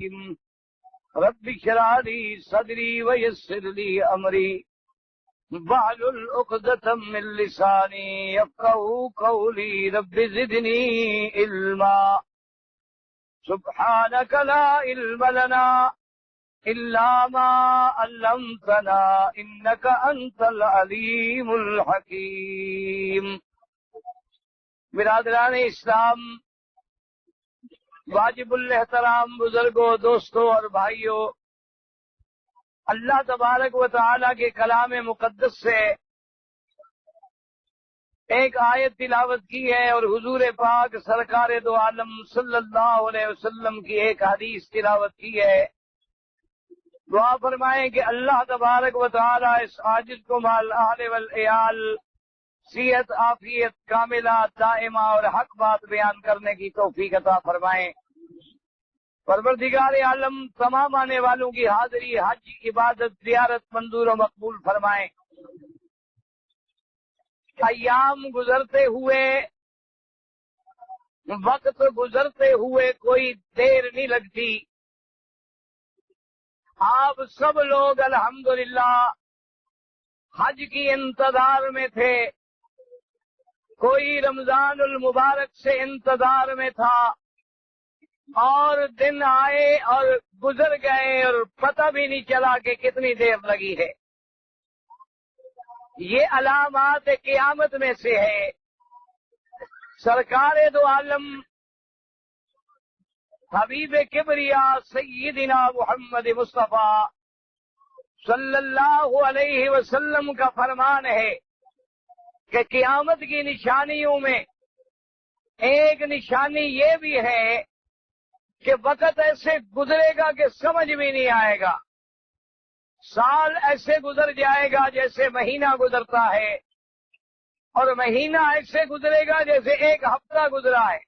رب اشرح لي صدري ويسر لي أمري واحلل عقدة من لساني يفقهوا قولي رب زدني علما سبحانك لا علم لنا إلا ما علمتنا إنك أنت العليم الحكيم۔ برادران اسلام، واجب الاحترام بزرگوں، دوستوں اور بھائیوں، اللہ تبارک و تعالی کے کلام مقدس سے ایک آیت تلاوت کی ہے اور حضور پاک سرکار دو عالم صلی اللہ علیہ وسلم کی ایک حدیث تلاوت کی ہے۔ دعا فرمائیں کہ اللہ تبارک و تعالی اس عاجز کو مال اہل والعیال صحت عافیت کاملہ دائمہ اور حق بات بیان کرنے کی توفیق عطا فرمائیں۔ پروردگار عالم تمام آنے والوں کی حاضری، حج، عبادت، زیارت منظور و مقبول فرمائیں۔ ایام گزرتے ہوئے، وقت گزرتے ہوئے کوئی دیر نہیں لگتی۔ آپ سب لوگ الحمدللہ حج کی انتظار میں تھے، کوئی رمضان المبارک سے انتظار میں تھا، اور دن آئے اور گزر گئے اور پتہ بھی نہیں چلا کہ کتنی دیر لگی ہے۔ یہ علامات قیامت میں سے ہے۔ سرکار دو عالم حبیب کبریا سیدنا محمد مصطفیٰ صلی اللہ علیہ وسلم کا فرمان ہے کہ قیامت کی نشانیوں میں ایک نشانی یہ بھی ہے کہ وقت ایسے گزرے گا کہ سمجھ بھی نہیں آئے گا۔ سال ایسے گزر جائے گا جیسے مہینہ گزرتا ہے، اور مہینہ ایسے گزرے گا جیسے ایک ہفتہ گزرا ہے،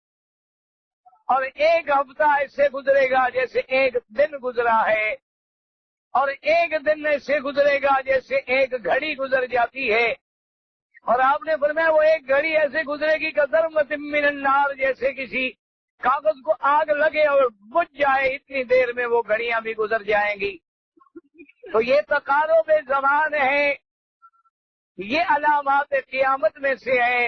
اور ایک ہفتہ ایسے گزرے گا جیسے ایک دن گزرا ہے، اور ایک دن ایسے گزرے گا جیسے ایک گھڑی گزر جاتی ہے۔ اور آپ نے فرمایا وہ ایک گھڑی ایسے گزرے گی کہ ذرۃ من النار، جیسے کسی کاغذ کو آگ لگے اور بجھ جائے، اتنی دیر میں وہ گھڑیاں بھی گزر جائیں گی۔ تو یہ تقارب زمان ہے، یہ علامات قیامت میں سے ہے۔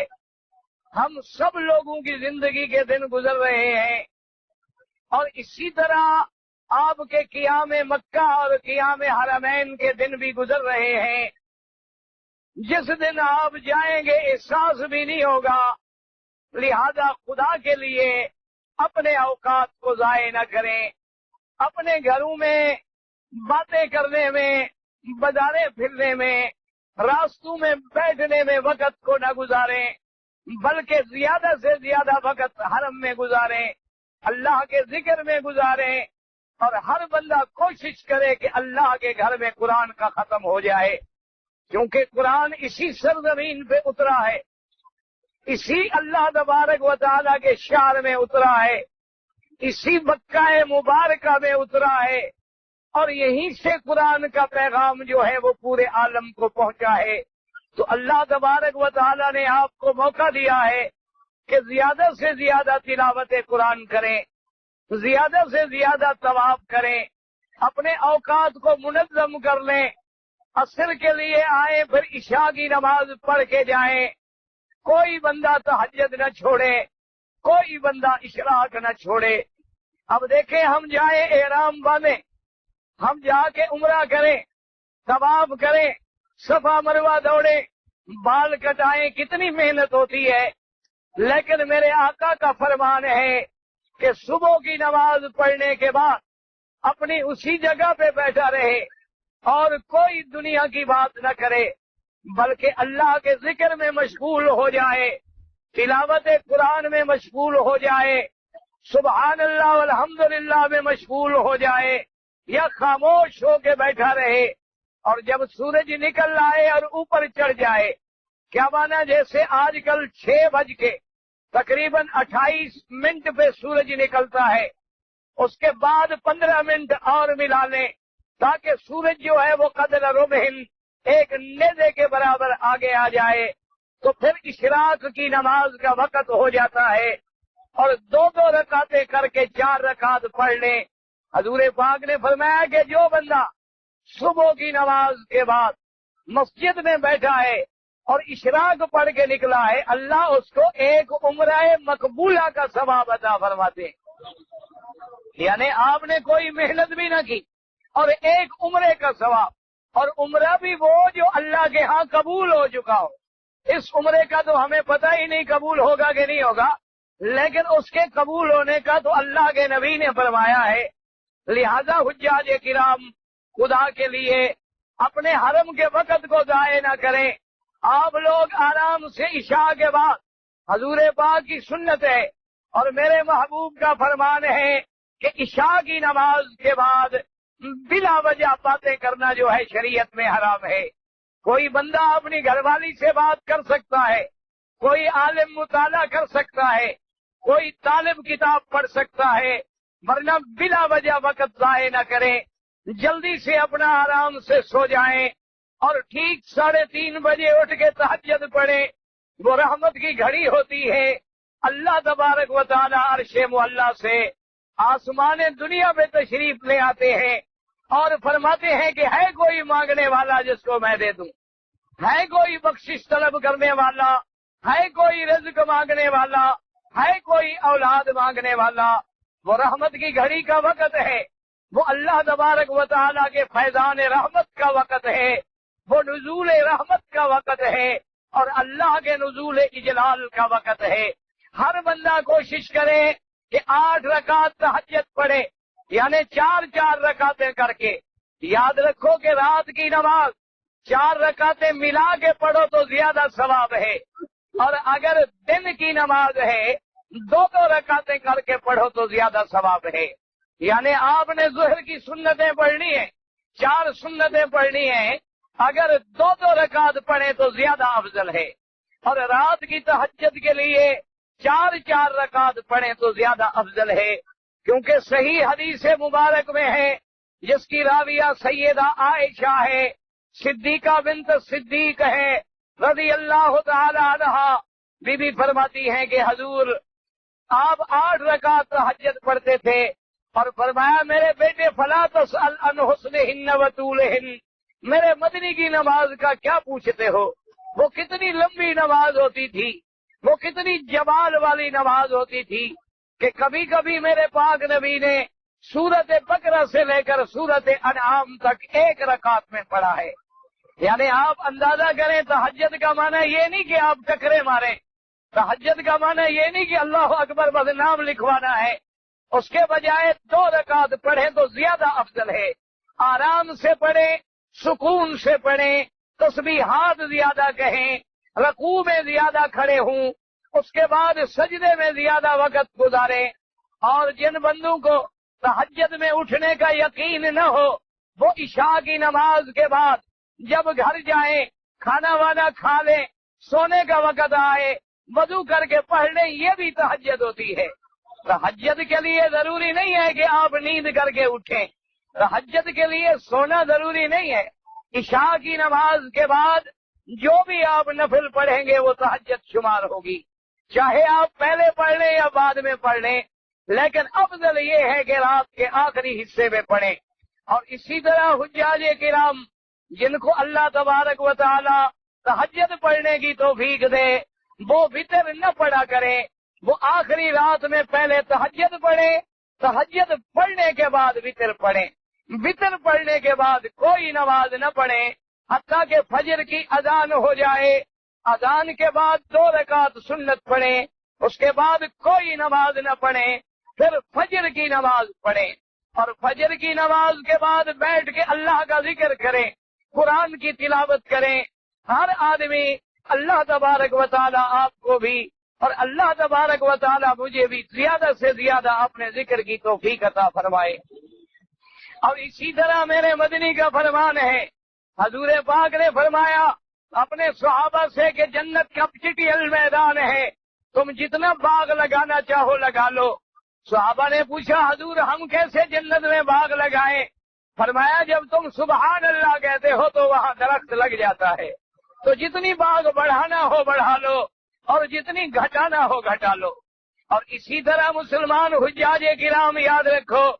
ہم سب لوگوں کی زندگی کے دن گزر رہے ہیں، اور اسی طرح آپ کے قیام مکہ اور قیام حرمین کے دن بھی گزر رہے ہیں۔ جس دن آپ جائیں گے احساس بھی نہیں ہوگا، لہذا خدا کے لیے اپنے اوقات کو ضائع نہ کریں، اپنے گھروں میں باتیں کرنے میں، بازاریں پھرنے میں، راستوں میں بیٹھنے میں وقت کو نہ گزاریں، بلکہ زیادہ سے زیادہ وقت حرم میں گزاریں، اللہ کے ذکر میں گزاریں، اور ہر بندہ کوشش کرے کہ اللہ کے گھر میں قرآن کا ختم ہو جائے، کیونکہ قرآن اسی سرزمین پہ اترا ہے، اسی اللہ تبارک و تعالیٰ کے شعر میں اترا ہے، اسی مکہ مبارکہ میں اترا ہے، اور یہیں سے قرآن کا پیغام جو ہے وہ پورے عالم کو پہنچا ہے۔ تو اللہ تبارک و تعالیٰ نے آپ کو موقع دیا ہے کہ زیادہ سے زیادہ تلاوت قرآن کریں، زیادہ سے زیادہ طواف کریں، اپنے اوقات کو منظم کر لیں، عصر کے لیے آئیں پھر عشاء کی نماز پڑھ کے جائیں، کوئی بندہ تہجد نہ چھوڑے، کوئی بندہ اشراق نہ چھوڑے۔ اب دیکھیں، ہم جائیں احرام باندھیں، ہم جا کے عمرہ کریں، طواف کریں، صفا مروہ دوڑیں، بال کٹائیں، کتنی محنت ہوتی ہے، لیکن میرے آقا کا فرمان ہے کہ صبح کی نماز پڑھنے کے بعد اپنی اسی جگہ پہ بیٹھا رہے اور کوئی دنیا کی بات نہ کرے، بلکہ اللہ کے ذکر میں مشغول ہو جائے، تلاوت قرآن میں مشغول ہو جائے، سبحان اللہ والحمدللہ میں مشغول ہو جائے، یا خاموش ہو کے بیٹھا رہے، اور جب سورج نکل آئے اور اوپر چڑھ جائے، کیا مانا جیسے آج کل 6 بج کے تقریباً 28 پہ سورج نکلتا ہے، اس کے بعد 15 منٹ اور ملا لیں تاکہ سورج جو ہے وہ قدر رمحن ایک نیزے کے برابر آگے آ جائے، تو پھر اشراق کی نماز کا وقت ہو جاتا ہے، اور 2 رکعتیں کر کے 4 رکعت پڑھ لیں، حضور پاک نے فرمایا کہ جو بندہ صبح کی نماز کے بعد مسجد میں بیٹھا ہے اور اشراق پڑھ کے نکلا ہے، اللہ اس کو ایک عمرہ مقبولہ کا ثواب عطا فرماتے ہیں۔ یعنی آپ نے کوئی محنت بھی نہ کی اور ایک عمرے کا ثواب، اور عمرہ بھی وہ جو اللہ کے ہاں قبول ہو چکا ہو۔ اس عمرے کا تو ہمیں پتہ ہی نہیں قبول ہوگا کہ نہیں ہوگا، لیکن اس کے قبول ہونے کا تو اللہ کے نبی نے فرمایا ہے۔ لہذا حجاج کرام خدا کے لیے اپنے حرم کے وقت کو ضائع نہ کریں۔ آپ لوگ آرام سے عشاء کے بعد، حضور پاک کی سنت ہے اور میرے محبوب کا فرمان ہے کہ عشاء کی نماز کے بعد بلا وجہ باتیں کرنا جو ہے شریعت میں حرام ہے۔ کوئی بندہ اپنی گھر والی سے بات کر سکتا ہے، کوئی عالم مطالعہ کر سکتا ہے، کوئی طالب کتاب پڑھ سکتا ہے، ورنہ بلا وجہ وقت ضائع نہ کریں۔ جلدی سے اپنا آرام سے سو جائیں اور ٹھیک 3:30 بجے اٹھ کے تہجد پڑھیں۔ وہ رحمت کی گھڑی ہوتی ہے۔ اللہ تبارک و تعالی عرش معلی سے آسمان دنیا میں تشریف لے آتے ہیں اور فرماتے ہیں کہ ہے کوئی مانگنے والا جس کو میں دے دوں، ہے کوئی بخشش طلب کرنے والا، ہے کوئی رزق مانگنے والا، ہے کوئی اولاد مانگنے والا۔ وہ رحمت کی گھڑی کا وقت ہے، وہ اللہ تبارک و تعالیٰ کے فیضان رحمت کا وقت ہے، وہ نزول رحمت کا وقت ہے اور اللہ کے نزول اجلال کا وقت ہے۔ ہر بندہ کوشش کرے کہ 8 رکعت تہجد پڑھے، یعنی 4 رکعتیں کر کے۔ یاد رکھو کہ رات کی نماز 4 رکعتیں ملا کے پڑھو تو زیادہ ثواب ہے، اور اگر دن کی نماز ہے 2 رکعتیں کر کے پڑھو تو زیادہ ثواب ہے۔ یعنی آپ نے ظہر کی سنتیں پڑھنی ہیں، 4 سنتیں پڑھنی ہیں، اگر 2 رکعت پڑھیں تو زیادہ افضل ہے، اور رات کی تہجد کے لیے 4 رکعت پڑھیں تو زیادہ افضل ہے، کیونکہ صحیح حدیث مبارک میں ہے جس کی راویہ سیدہ عائشہ ہے، صدیقہ بنت صدیق ہے رضی اللہ تعالی عنہا۔ بی بی فرماتی ہیں کہ حضور آپ 8 رکعت تہجد پڑھتے تھے، اور فرمایا میرے بیٹے فلا تسأل عن حسنہن و طولہن، میرے مدنی کی نماز کا کیا پوچھتے ہو؟ وہ کتنی لمبی نماز ہوتی تھی، وہ کتنی جمال والی نماز ہوتی تھی کہ کبھی کبھی میرے پاک نبی نے سورت بقرہ سے لے کر سورت انعام تک 1 رکعت میں پڑھا ہے۔ یعنی آپ اندازہ کریں تہجد کا معنی یہ نہیں کہ آپ ٹکرے ماریں، تہجد کا معنی یہ نہیں کہ اللہ اکبر بس نام لکھوانا ہے، اس کے بجائے 2 رکعت پڑھیں تو زیادہ افضل ہے۔ آرام سے پڑھیں، سکون سے پڑھیں، تسبیحات زیادہ کہیں، رکوع میں زیادہ کھڑے ہوں، اس کے بعد سجدے میں زیادہ وقت گزاریں۔ اور جن بندوں کو تہجد میں اٹھنے کا یقین نہ ہو، وہ عشاء کی نماز کے بعد جب گھر جائیں، کھانا وانا کھا لیں، سونے کا وقت آئے وضو کر کے پڑھ لیں، یہ بھی تہجد ہوتی ہے۔ تہجد کے لیے ضروری نہیں ہے کہ آپ نیند کر کے اٹھیں، تہجد کے لیے سونا ضروری نہیں ہے۔ عشاء کی نماز کے بعد جو بھی آپ نفل پڑھیں گے وہ تہجد شمار ہوگی، چاہے آپ پہلے پڑھ لیں یا بعد میں پڑھ لیں، لیکن افضل یہ ہے کہ رات کے آخری حصے میں پڑھیں۔ اور اسی طرح حجاج کرام جن کو اللہ تبارک و تعالی تہجد پڑھنے کی توفیق دے، وہ وتر نہ پڑھا کریں، وہ آخری رات میں پہلے تہجد پڑھیں، تہجد پڑھنے کے بعد وتر پڑھیں، وتر پڑھنے کے بعد کوئی نماز نہ پڑھیں حتیٰ کہ فجر کی اذان ہو جائے۔ اذان کے بعد 2 رکعت سنت پڑھیں، اس کے بعد کوئی نماز نہ پڑھیں، پھر فجر کی نماز پڑھیں، اور فجر کی نماز کے بعد بیٹھ کے اللہ کا ذکر کریں، قرآن کی تلاوت کریں۔ ہر آدمی اللہ تبارک و تعالی آپ کو بھی اور اللہ تبارک و تعالی مجھے بھی زیادہ سے زیادہ اپنے ذکر کی توفیق عطا فرمائے۔ اور اسی طرح میرے مدنی کا فرمان ہے، حضور پاک نے فرمایا اپنے صحابہ سے کہ جنت کا چٹیل میدان ہے، تم جتنا باغ لگانا چاہو لگا لو۔ صحابہ نے پوچھا حضور ہم کیسے جنت میں باغ لگائیں؟ فرمایا جب تم سبحان اللہ کہتے ہو تو وہاں درخت لگ جاتا ہے، تو جتنی باغ بڑھانا ہو بڑھا لو اور جتنی گھٹانا ہو گھٹا لو۔ اور اسی طرح مسلمان حجاج کرام یاد رکھو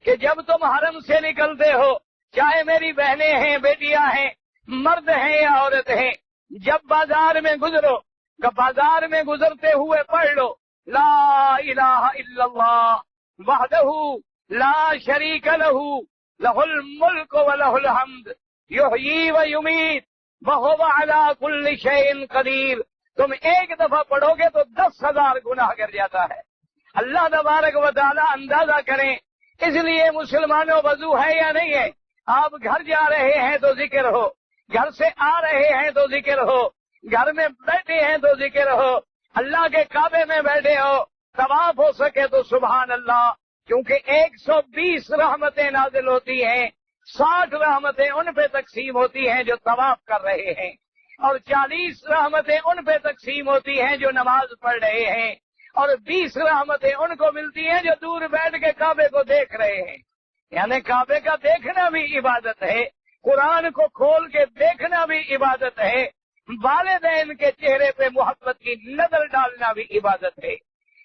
کہ جب تم حرم سے نکلتے ہو، چاہے میری بہنیں ہیں، بیٹیاں ہیں، مرد ہیں یا عورت ہیں، جب بازار میں گزرو، بازار میں گزرتے ہوئے پڑھ لو لا الہ الا اللہ وحدہ لا شریک لہ لہ الملک ولہ الحمد یحیی و یمیت وہو علی کل شیء قدیر۔ تم ایک دفعہ پڑھو گے تو 10,000 گناہ گر جاتا ہے۔ اللہ تبارک و تعالی اندازہ کریں، اس لیے مسلمانوں وضو ہے یا نہیں ہے؟ آپ گھر جا رہے ہیں تو ذکر ہو، گھر سے آ رہے ہیں تو ذکر ہو، گھر میں بیٹھے ہیں تو ذکر ہو، اللہ کے کعبے میں بیٹھے ہو، طواف ہو سکے تو سبحان اللہ، کیونکہ 120 رحمتیں نازل ہوتی ہیں، 60 رحمتیں ان پہ تقسیم ہوتی ہیں جو طواف کر رہے ہیں، اور 40 رحمتیں ان پہ تقسیم ہوتی ہیں جو نماز پڑھ رہے ہیں، اور 20 رحمتیں ان کو ملتی ہیں جو دور بیٹھ کے کعبے کو دیکھ رہے ہیں۔ یعنی کعبے کا دیکھنا بھی عبادت ہے، قرآن کو کھول کے دیکھنا بھی عبادت ہے، والدین کے چہرے پہ محبت کی نظر ڈالنا بھی عبادت ہے۔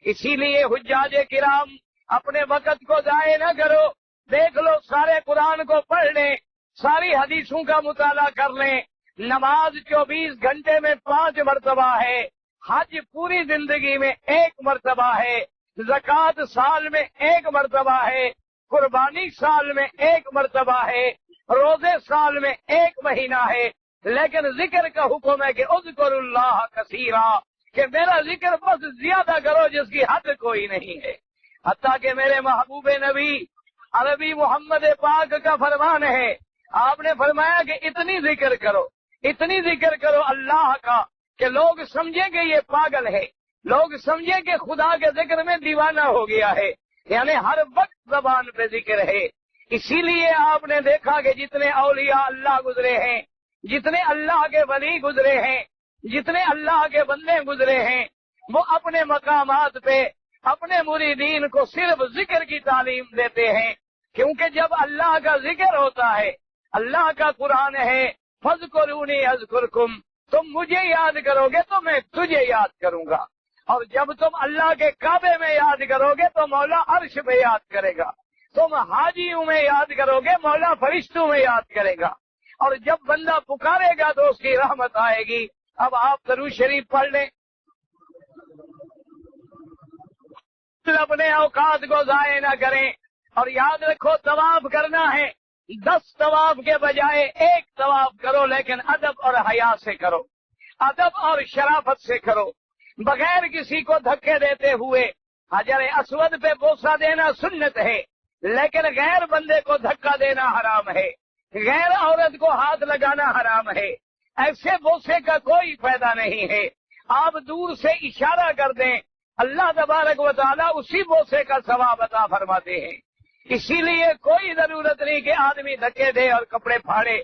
اسی لیے حجاج کرام اپنے وقت کو ضائع نہ کرو، دیکھ لو، سارے قرآن کو پڑھ لیں، ساری حدیثوں کا مطالعہ کر لیں، نماز 24 گھنٹے میں 5 مرتبہ ہے، حج پوری زندگی میں 1 مرتبہ ہے، زکوٰۃ سال میں 1 مرتبہ ہے، قربانی سال میں 1 مرتبہ ہے، روزے سال میں 1 مہینہ ہے، لیکن ذکر کا حکم ہے کہ اذکر اللہ کثیرا، کہ میرا ذکر بس زیادہ کرو جس کی حد کوئی نہیں ہے۔ حتیٰ کہ میرے محبوب نبی عربی محمد پاک کا فرمان ہے، آپ نے فرمایا کہ اتنی ذکر کرو اللہ کا کہ لوگ سمجھیں کہ یہ پاگل ہے، لوگ سمجھیں کہ خدا کے ذکر میں دیوانہ ہو گیا ہے، یعنی ہر وقت زبان پہ ذکر ہے۔ اسی لیے آپ نے دیکھا کہ جتنے اولیاء اللہ گزرے ہیں، جتنے اللہ کے ولی گزرے ہیں، جتنے اللہ کے بندے گزرے ہیں، وہ اپنے مقامات پہ اپنے مریدین کو صرف ذکر کی تعلیم دیتے ہیں، کیونکہ جب اللہ کا ذکر ہوتا ہے، اللہ کا قرآن ہے، فاذکرونی اذکرکم، تم مجھے یاد کرو گے تو میں تجھے یاد کروں گا، اور جب تم اللہ کے کعبے میں یاد کرو گے تو مولا عرش پہ یاد کرے گا، تم حاجیوں میں یاد کرو گے مولا فرشتوں میں یاد کرے گا، اور جب بندہ پکارے گا تو اس کی رحمت آئے گی۔ اب آپ درود شریف پڑھ لیں، اپنے اوقات کو ضائع نہ کریں، اور یاد رکھو طواف کرنا ہے، 10 طواف کے بجائے 1 طواف کرو، لیکن ادب اور حیا سے کرو، ادب اور شرافت سے کرو، بغیر کسی کو دھکے دیتے ہوئے۔ حجر اسود پہ بوسہ دینا سنت ہے، لیکن غیر بندے کو دھکا دینا حرام ہے، غیر عورت کو ہاتھ لگانا حرام ہے، ایسے بوسے کا کوئی فائدہ نہیں ہے۔ آپ دور سے اشارہ کر دیں، اللہ تبارک و تعالیٰ اسی بوسے کا ثواب عطا فرماتے ہیں۔ اسی لیے کوئی ضرورت نہیں کہ آدمی دھکے دے اور کپڑے پھاڑے۔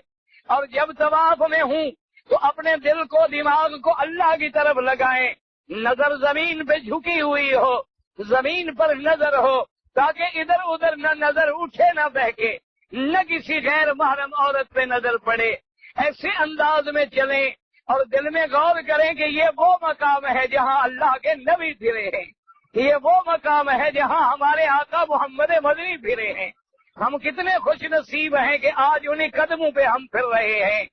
اور جب طواف میں ہوں تو اپنے دل کو، دماغ کو اللہ کی طرف لگائیں، نظر زمین پہ جھکی ہوئی ہو، زمین پر نظر ہو، تاکہ ادھر ادھر نہ نظر اٹھے نہ بہکے، نہ کسی غیر محرم عورت پہ نظر پڑے۔ ایسے انداز میں چلیں اور دل میں غور کریں کہ یہ وہ مقام ہے جہاں اللہ کے نبی پھرے ہیں، یہ وہ مقام ہے جہاں ہمارے آقا محمد مدنی پھرے ہیں۔ ہم کتنے خوش نصیب ہیں کہ آج انہی قدموں پہ ہم پھر رہے ہیں،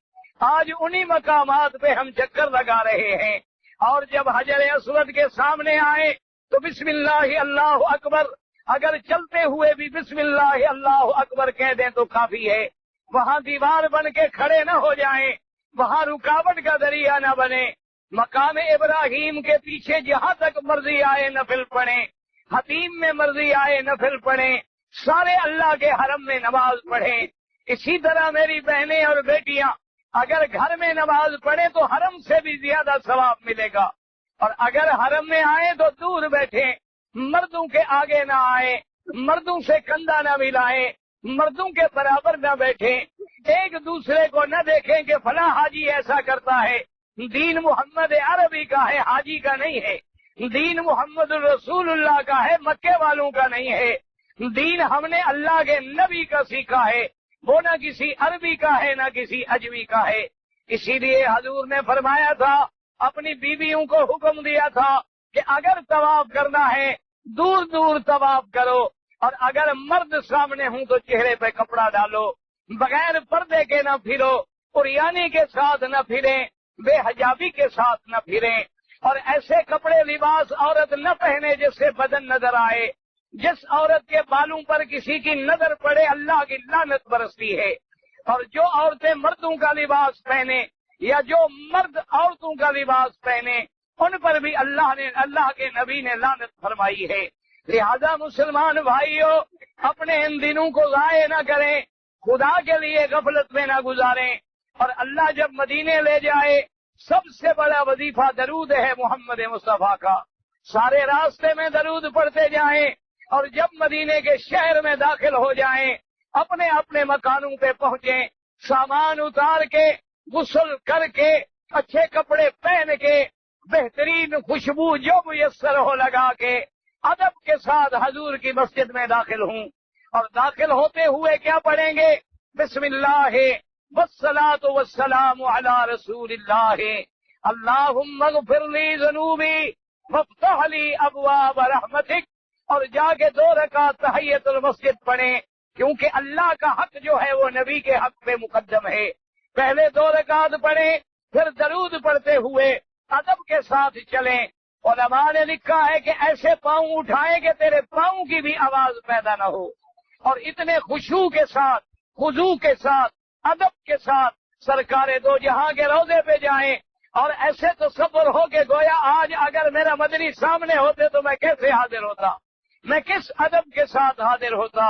آج انہی مقامات پہ ہم چکر لگا رہے ہیں۔ اور جب حجر اسود کے سامنے آئے تو بسم اللہ اللہ اکبر، اگر چلتے ہوئے بھی بسم اللہ اللہ اکبر کہہ دیں تو کافی ہے۔ وہاں دیوار بن کے کھڑے نہ ہو جائیں، وہاں رکاوٹ کا ذریعہ نہ بنے۔ مقام ابراہیم کے پیچھے جہاں تک مرضی آئے نفل پڑھیں، حتیم میں مرضی آئے نفل پڑھیں، سارے اللہ کے حرم میں نماز پڑھیں۔ اسی طرح میری بہنیں اور بیٹیاں اگر گھر میں نماز پڑھیں تو حرم سے بھی زیادہ ثواب ملے گا، اور اگر حرم میں آئیں تو دور بیٹھیں، مردوں کے آگے نہ آئیں، مردوں سے کندھا نہ ملائیں، مردوں کے برابر نہ بیٹھیں، ایک دوسرے کو نہ دیکھیں کہ فلاں حاجی ایسا کرتا ہے۔ دین محمد عربی کا ہے، حاجی کا نہیں ہے۔ دین محمد رسول اللہ کا ہے، مکے والوں کا نہیں ہے۔ دین ہم نے اللہ کے نبی کا سیکھا ہے، وہ نہ کسی عربی کا ہے نہ کسی اجمی کا ہے۔ اسی لیے حضور نے فرمایا تھا، اپنی بیویوں کو حکم دیا تھا کہ اگر طواف کرنا ہے دور دور طواف کرو، اور اگر مرد سامنے ہوں تو چہرے پہ کپڑا ڈالو، بغیر پردے کے نہ پھرو، عریانی کے ساتھ نہ پھریں، بے حجابی کے ساتھ نہ پھریں، اور ایسے کپڑے لباس عورت نہ پہنے جس سے بدن نظر آئے۔ جس عورت کے بالوں پر کسی کی نظر پڑے اللہ کی لعنت برستی ہے، اور جو عورتیں مردوں کا لباس پہنے یا جو مرد عورتوں کا لباس پہنے ان پر بھی اللہ کے نبی نے لعنت فرمائی ہے۔ لہذا مسلمان بھائیوں، اپنے ان دنوں کو ضائع نہ کریں، خدا کے لیے غفلت میں نہ گزاریں، اور اللہ جب مدینے لے جائے سب سے بڑا وظیفہ درود ہے محمد مصطفیٰ کا۔ سارے راستے میں درود پڑھتے جائیں، اور جب مدینے کے شہر میں داخل ہو جائیں، اپنے اپنے مکانوں پہ پہنچیں، سامان اتار کے، غسل کر کے، اچھے کپڑے پہن کے، بہترین خوشبو جو میسر ہو لگا کے، ادب کے ساتھ حضور کی مسجد میں داخل ہوں، اور داخل ہوتے ہوئے کیا پڑھیں گے؟ بسم اللہ والصلاۃ والسلام علی رسول اللہ، اللہم اغفر لی ذنوبی وافتح لی ابواب رحمتک، اور جا کے 2 رکعت تحیۃ المسجد پڑھیں، کیونکہ اللہ کا حق جو ہے وہ نبی کے حق پہ مقدم ہے۔ پہلے 2 رکعت پڑھیں، پھر درود پڑھتے ہوئے ادب کے ساتھ چلیں۔ علماء نے لکھا ہے کہ ایسے پاؤں اٹھائیں کہ تیرے پاؤں کی بھی آواز پیدا نہ ہو، اور اتنے خشوع کے ساتھ، خضوع کے ساتھ، ادب کے ساتھ سرکار دو جہاں کے روضے پہ جائیں، اور ایسے تصور ہو کہ گویا آج اگر میرا مدنی سامنے ہوتے تو میں کیسے حاضر ہوتا، میں کس ادب کے ساتھ حاضر ہوتا۔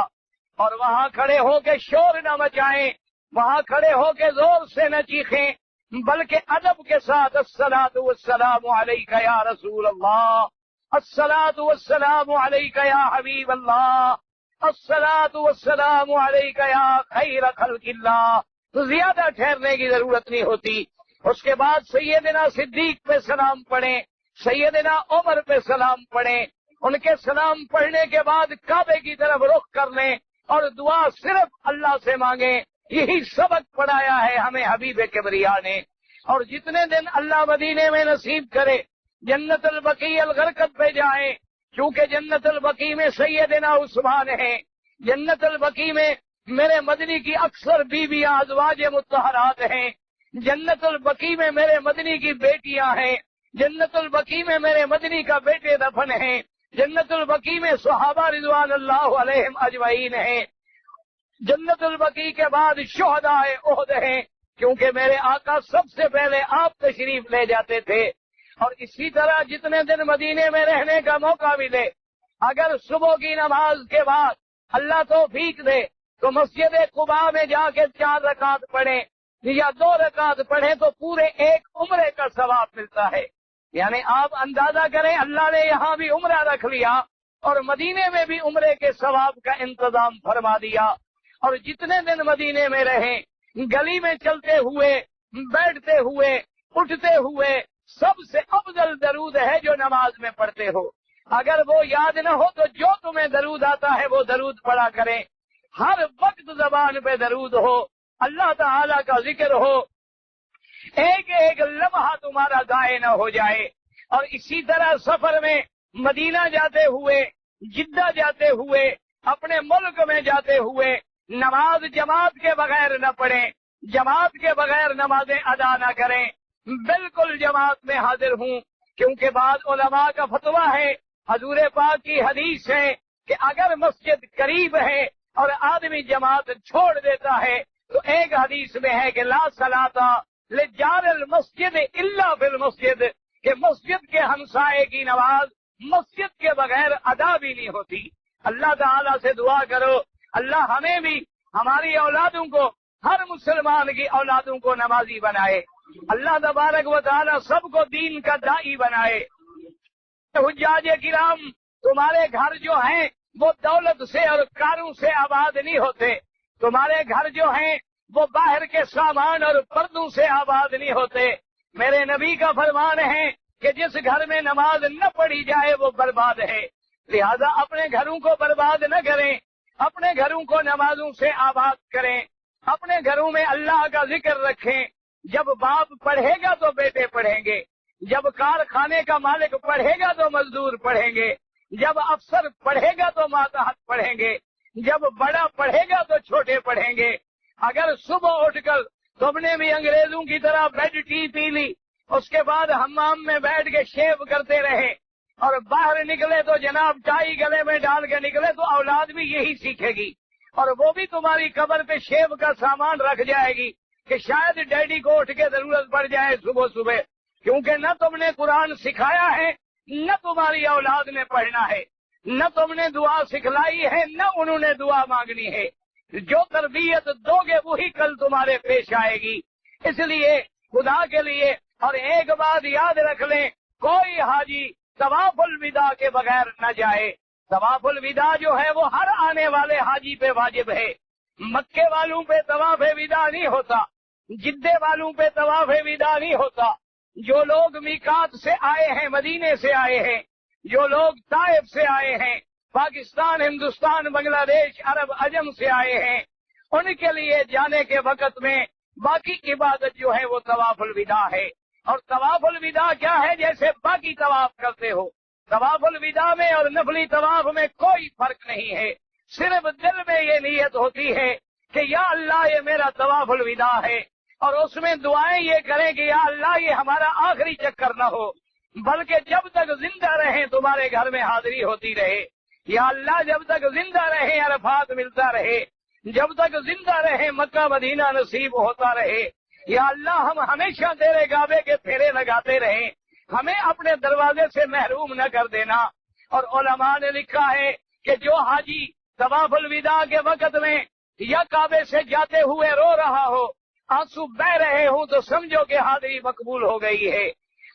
اور وہاں کھڑے ہو کے شور نہ مچائیں، وہاں کھڑے ہو کے زور سے نہ چیخیں، بلکہ ادب کے ساتھ الصلاۃ والسلام علیک یا رسول اللہ، الصلاۃ والسلام علیک یا حبیب اللہ، الصلاۃ والسلام علیک یا خیر خلق اللہ۔ تو زیادہ ٹھہرنے کی ضرورت نہیں ہوتی۔ اس کے بعد سیدنا صدیق پہ سلام پڑھیں، سیدنا عمر پہ سلام پڑھیں، ان کے سلام پڑھنے کے بعد کعبے کی طرف رخ کر لیں اور دعا صرف اللہ سے مانگیں۔ یہی سبق پڑھایا ہے ہمیں حبیب کبریا نے۔ اور جتنے دن اللہ مدینے میں نصیب کرے جنت البقیع الغرقد پہ جائیں، کیونکہ جنت البقیع میں سیدنا عثمان ہیں، جنت البقیع میں میرے مدنی کی اکثر بیویاں ازواج مطہرات ہیں، جنت البقیع میں میرے مدنی کی بیٹیاں ہیں، جنت البقیع میں میرے مدنی کا بیٹے دفن ہیں، جنت البقیع میں صحابہ رضوان اللہ علیہم اجمعین ہیں، جنت البقیع کے بعد شہداء احد ہیں، کیونکہ میرے آقا سب سے پہلے آپ تشریف لے جاتے تھے۔ اور اسی طرح جتنے دن مدینے میں رہنے کا موقع ملے، اگر صبح کی نماز کے بعد اللہ توفیق دے تو مسجد قباء میں جا کے 4 رکعت پڑھیں یا 2 رکعت پڑھیں تو پورے ایک عمرے کا ثواب ملتا ہے۔ یعنی آپ اندازہ کریں اللہ نے یہاں بھی عمرہ رکھ لیا اور مدینے میں بھی عمرے کے ثواب کا انتظام فرما دیا۔ اور جتنے دن مدینے میں رہیں، گلی میں چلتے ہوئے، بیٹھتے ہوئے، اٹھتے ہوئے، سب سے افضل درود ہے جو نماز میں پڑھتے ہو۔ اگر وہ یاد نہ ہو تو جو تمہیں درود آتا ہے وہ درود پڑھا کریں۔ ہر وقت زبان پہ درود ہو، اللہ تعالی کا ذکر ہو، ایک ایک لمحہ تمہارا ضائع نہ ہو جائے۔ اور اسی طرح سفر میں مدینہ جاتے ہوئے، جدہ جاتے ہوئے، اپنے ملک میں جاتے ہوئے نماز جماعت کے بغیر نہ پڑھیں، جماعت کے بغیر نمازیں ادا نہ کریں، بالکل جماعت میں حاضر ہوں، کیونکہ بعض علماء کا فتویٰ ہے، حضور پاک کی حدیث ہے کہ اگر مسجد قریب ہے اور آدمی جماعت چھوڑ دیتا ہے تو ایک حدیث میں ہے کہ لا صلاۃ لجار المسجد الا فی المسجد، کہ مسجد کے ہمسائے کی نماز مسجد کے بغیر ادا بھی نہیں ہوتی۔ اللہ تعالیٰ سے دعا کرو اللہ ہمیں بھی، ہماری اولادوں کو، ہر مسلمان کی اولادوں کو نمازی بنائے۔ اللہ تبارک و تعالیٰ سب کو دین کا داعی بنائے۔ حجاج کرام، تمہارے گھر جو ہیں وہ دولت سے اور کاروں سے آباد نہیں ہوتے، تمہارے گھر جو ہیں وہ باہر کے سامان اور پردوں سے آباد نہیں ہوتے۔ میرے نبی کا فرمان ہے کہ جس گھر میں نماز نہ پڑھی جائے وہ برباد ہے۔ لہذا اپنے گھروں کو برباد نہ کریں، اپنے گھروں کو نمازوں سے آباد کریں، اپنے گھروں میں اللہ کا ذکر رکھیں۔ جب باپ پڑھے گا تو بیٹے پڑھیں گے، جب کارخانے کا مالک پڑھے گا تو مزدور پڑھیں گے، جب افسر پڑھے گا تو ماتحت پڑھیں گے، جب بڑا پڑھے گا تو چھوٹے پڑھیں گے۔ اگر صبح اٹھ کر تم نے بھی انگریزوں کی طرح بیڈ ٹی پی لی، اس کے بعد حمام میں بیٹھ کے شیو کرتے رہے اور باہر نکلے تو جناب ٹائی گلے میں ڈال کے نکلے، تو اولاد بھی یہی سیکھے گی اور وہ بھی تمہاری قبر پہ شیو کا سامان رکھ جائے گی کہ شاید ڈیڈی کو اٹھ کے ضرورت پڑ جائے صبح صبح، کیونکہ نہ تم نے قرآن سکھایا ہے، نہ تمہاری اولاد نے پڑھنا ہے، نہ تم نے دعا سکھلائی ہے، نہ انہوں نے دعا مانگنی ہے۔ جو تربیت دو گے وہی کل تمہارے پیش آئے گی۔ اس لیے خدا کے لیے اور ایک بات یاد رکھ لیں، کوئی حاجی طواف الوداع کے بغیر نہ جائے۔ طواف الوداع جو ہے وہ ہر آنے والے حاجی پہ واجب ہے۔ مکے والوں پہ طواف وداع نہیں ہوتا، جدے والوں پہ طواف وداع نہیں ہوتا۔ جو لوگ میقات سے آئے ہیں، مدینے سے آئے ہیں، جو لوگ طائف سے آئے ہیں، پاکستان، ہندوستان، بنگلہ دیش، عرب عجم سے آئے ہیں، ان کے لیے جانے کے وقت میں باقی عبادت جو ہے وہ طواف الوداع ہے۔ اور طواف الوداع کیا ہے؟ جیسے باقی طواف کرتے ہو، طواف الوداع میں اور نفلی طواف میں کوئی فرق نہیں ہے، صرف دل میں یہ نیت ہوتی ہے کہ یا اللہ یہ میرا طواف الوداع ہے، اور اس میں دعائیں یہ کریں کہ یا اللہ یہ ہمارا آخری چکر نہ ہو، بلکہ جب تک زندہ رہیں تمہارے گھر میں حاضری ہوتی رہے۔ یا اللہ جب تک زندہ رہیں عرفات ملتا رہے، جب تک زندہ رہیں مکہ مدینہ نصیب ہوتا رہے۔ یا اللہ ہم ہمیشہ تیرے کعبے کے پھیرے لگاتے رہیں، ہمیں اپنے دروازے سے محروم نہ کر دینا۔ اور علماء نے لکھا ہے کہ جو حاجی طواف الوداع کے وقت میں یا کعبے سے جاتے ہوئے رو رہا ہو، آنسو بہ رہے ہوں، تو سمجھو کہ حاضری مقبول ہو گئی ہے۔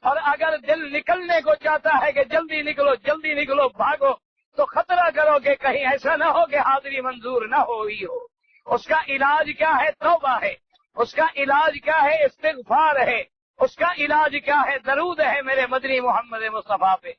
اور اگر دل نکلنے کو چاہتا ہے کہ جلدی نکلو بھاگو، تو خطرہ کرو کہ کہیں ایسا نہ ہو کہ حاضری منظور نہ ہوئی ہو۔ اس کا علاج کیا ہے؟ توبہ ہے۔ اس کا علاج کیا ہے؟ استغفار ہے۔ اس کا علاج کیا ہے؟ درود ہے میرے مدنی محمد مصطفیٰ پہ۔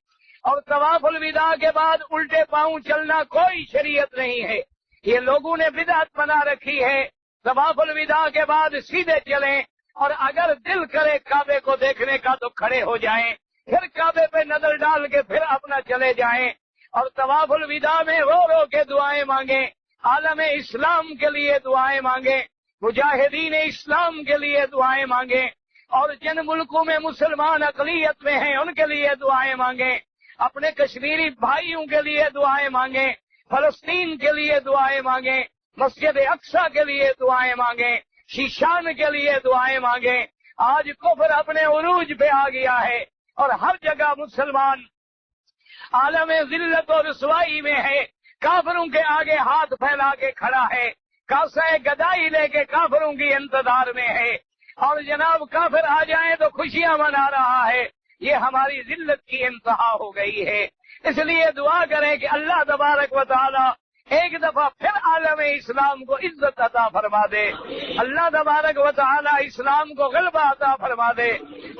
اور طواف الوداع کے بعد الٹے پاؤں چلنا کوئی شریعت نہیں ہے، یہ لوگوں نے بدعت بنا رکھی ہے۔ طواف الوداع کے بعد سیدھے چلیں، اور اگر دل کرے کعبے کو دیکھنے کا تو کھڑے ہو جائیں، پھر کعبے پہ نظر ڈال کے پھر اپنا چلے جائیں، اور طواف الوداع میں رو رو کے دعائیں مانگیں، عالم اسلام کے لیے دعائیں مانگیں، مجاہدین اسلام کے لیے دعائیں مانگیں، اور جن ملکوں میں مسلمان اقلیت میں ہیں ان کے لیے دعائیں مانگیں، اپنے کشمیری بھائیوں کے لیے دعائیں مانگیں، فلسطین کے لیے دعائیں مانگیں، مسجد اقصی کے لیے دعائیں مانگیں، شیشان کے لیے دعائیں مانگیں۔ آج کفر اپنے عروج پہ آ گیا ہے اور ہر جگہ مسلمان عالم ذلت و رسوائی میں ہے، کافروں کے آگے ہاتھ پھیلا کے کھڑا ہے، کاسہ گدائی لے کے کافروں کی انتظار میں ہے، اور جناب کافر آ جائیں تو خوشیاں منا رہا ہے۔ یہ ہماری ذلت کی انتہا ہو گئی ہے۔ اس لیے دعا کریں کہ اللہ تبارک و تعالی ایک دفعہ پھر عالم اسلام کو عزت عطا فرما دے، اللہ تبارک و تعالی اسلام کو غلبہ عطا فرما دے۔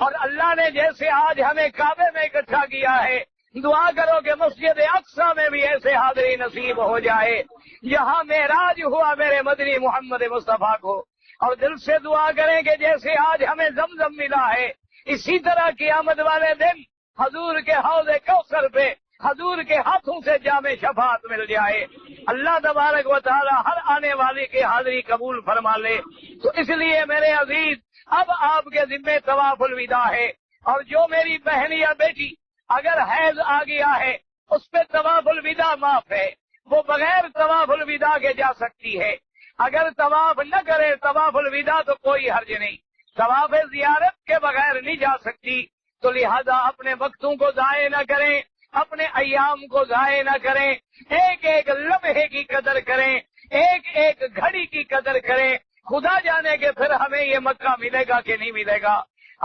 اور اللہ نے جیسے آج ہمیں کعبے میں اکٹھا کیا ہے، دعا کرو کہ مسجد اقصی میں بھی ایسے حاضری نصیب ہو جائے جہاں معراج ہوا میرے مدنی محمد مصطفیٰ کو۔ اور دل سے دعا کریں کہ جیسے آج ہمیں زمزم ملا ہے، اسی طرح قیامت والے دن حضور کے حوض کوثر پہ حضور کے ہاتھوں سے جام شفاعت مل جائے۔ اللہ تبارک و تعالی ہر آنے والے کی حاضری قبول فرما لے۔ تو اس لیے میرے عزیز اب آپ کے ذمے طواف الوداع ہے، اور جو میری بہن یا بیٹی اگر حیض آ گیا ہے اس پہ طواف الوداع معاف ہے، وہ بغیر طواف الوداع کے جا سکتی ہے۔ اگر طواف نہ کرے طواف الوداع تو کوئی حرج نہیں، طواف زیارت کے بغیر نہیں جا سکتی۔ تو لہذا اپنے وقتوں کو ضائع نہ کریں، اپنے ایام کو ضائع نہ کریں، ایک ایک لمحے کی قدر کریں، ایک ایک گھڑی کی قدر کریں۔ خدا جانے کہ پھر ہمیں یہ مکہ ملے گا کہ نہیں ملے گا۔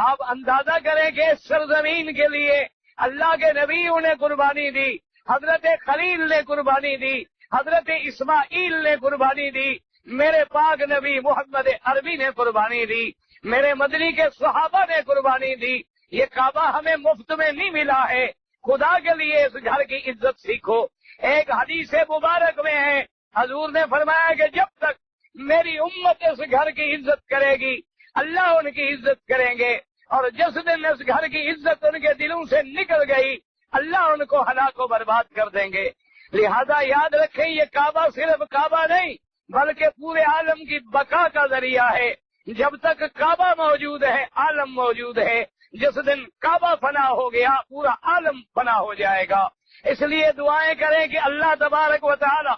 آپ اندازہ کریں کہ اس سرزمین کے لیے اللہ کے نبیوں نے قربانی دی، حضرت خلیل نے قربانی دی، حضرت اسماعیل نے قربانی دی، میرے پاک نبی محمد عربی نے قربانی دی، میرے مدنی کے صحابہ نے قربانی دی۔ یہ کعبہ ہمیں مفت میں نہیں ملا ہے، خدا کے لیے اس گھر کی عزت سیکھو۔ ایک حدیث مبارک میں ہے، حضور نے فرمایا کہ جب تک میری امت اس گھر کی عزت کرے گی اللہ ان کی عزت کریں گے، اور جس دن اس گھر کی عزت ان کے دلوں سے نکل گئی اللہ ان کو ہلاک و برباد کر دیں گے۔ لہذا یاد رکھیں یہ کعبہ صرف کعبہ نہیں بلکہ پورے عالم کی بقا کا ذریعہ ہے۔ جب تک کعبہ موجود ہے عالم موجود ہے، جس دن کعبہ فنا ہو گیا پورا عالم فنا ہو جائے گا۔ اس لیے دعائیں کریں کہ اللہ تبارک و تعالی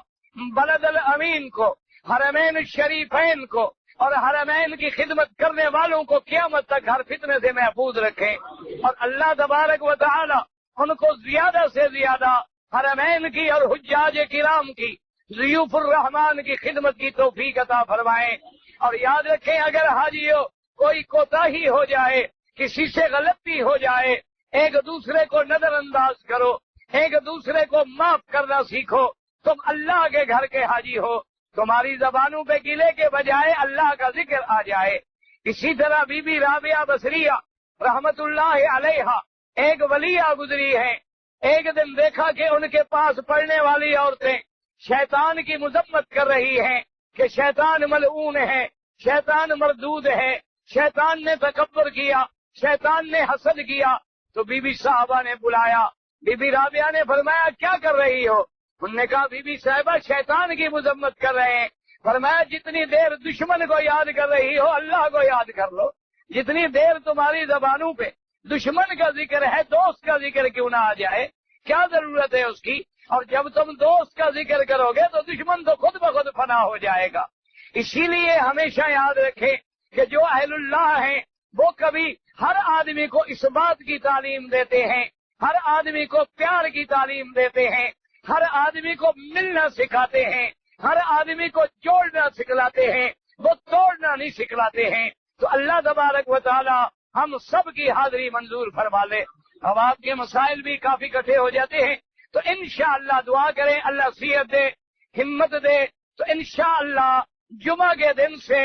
بلد الامین کو، حرمین الشریفین کو اور حرمین کی خدمت کرنے والوں کو قیامت تک ہر فتنے سے محفوظ رکھیں، اور اللہ تبارک و تعالی ان کو زیادہ سے زیادہ حرمین کی اور حجاج کرام کی، ضیوف الرحمان کی خدمت کی توفیق عطا فرمائیں۔ اور یاد رکھیں اگر حاجیوں کوئی کوتاہی ہو جائے، کسی سے غلطی ہو جائے، ایک دوسرے کو نظر انداز کرو، ایک دوسرے کو معاف کرنا سیکھو۔ تم اللہ کے گھر کے حاجی ہو، تمہاری زبانوں پہ گلے کے بجائے اللہ کا ذکر آ جائے۔ اسی طرح بی بی رابعہ بصریہ رحمت اللہ علیہا ایک ولیہ گزری ہے۔ ایک دن دیکھا کہ ان کے پاس پڑھنے والی عورتیں شیطان کی مذمت کر رہی ہیں کہ شیطان ملعون ہے، شیطان مردود ہے، شیطان نے تکبر کیا، شیطان نے حسد کیا۔ تو بی بی صاحبہ نے بلایا، بی بی رابعہ نے فرمایا کیا کر رہی ہو؟ انہوں نے کہا بی بی صاحبہ شیطان کی مذمت کر رہے ہیں۔ فرمایا جتنی دیر دشمن کو یاد کر رہی ہو اللہ کو یاد کر لو، جتنی دیر تمہاری زبانوں پہ دشمن کا ذکر ہے دوست کا ذکر کیوں نہ آ جائے، کیا ضرورت ہے اس کی؟ اور جب تم دوست کا ذکر کرو گے تو دشمن تو خود بخود فنا ہو جائے گا۔ اسی لیے ہمیشہ یاد رکھیں کہ جو اہل اللہ ہیں وہ کبھی ہر آدمی کو اس بات کی تعلیم دیتے ہیں، ہر آدمی کو پیار کی تعلیم دیتے ہیں، ہر آدمی کو ملنا سکھاتے ہیں، ہر آدمی کو جوڑنا سکھلاتے ہیں، وہ توڑنا نہیں سکھلاتے ہیں۔ تو اللہ تبارک و تعالی ہم سب کی حاضری منظور فرما لے۔ اب آپ کے مسائل بھی کافی اکٹھے ہو جاتے ہیں تو انشاءاللہ دعا کریں اللہ صحت دے، ہمت دے۔ تو انشاءاللہ جمعہ کے دن سے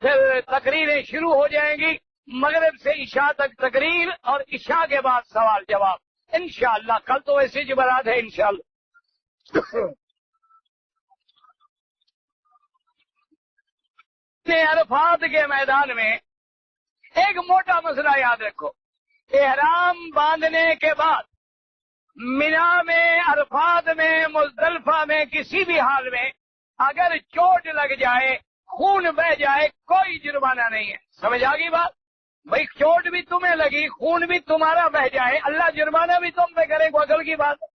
پھر تقریریں شروع ہو جائیں گی، مغرب سے عشاء تک تقریر اور عشاء کے بعد سوال جواب انشاءاللہ۔ کل تو ایسی جمعرات ہے انشاءاللہ۔ عرفات کے میدان میں ایک موٹا مسئلہ یاد رکھو، احرام باندھنے کے بعد مینا میں، عرفات میں، مزدلفہ میں کسی بھی حال میں اگر چوٹ لگ جائے، خون بہ جائے، کوئی جرمانہ نہیں ہے۔ سمجھ آ گئی بات؟ بھائی چوٹ بھی تمہیں لگی، خون بھی تمہارا بہ جائے، اللہ جرمانہ بھی تم پہ کرے، کوئی عقل کی بات ہے؟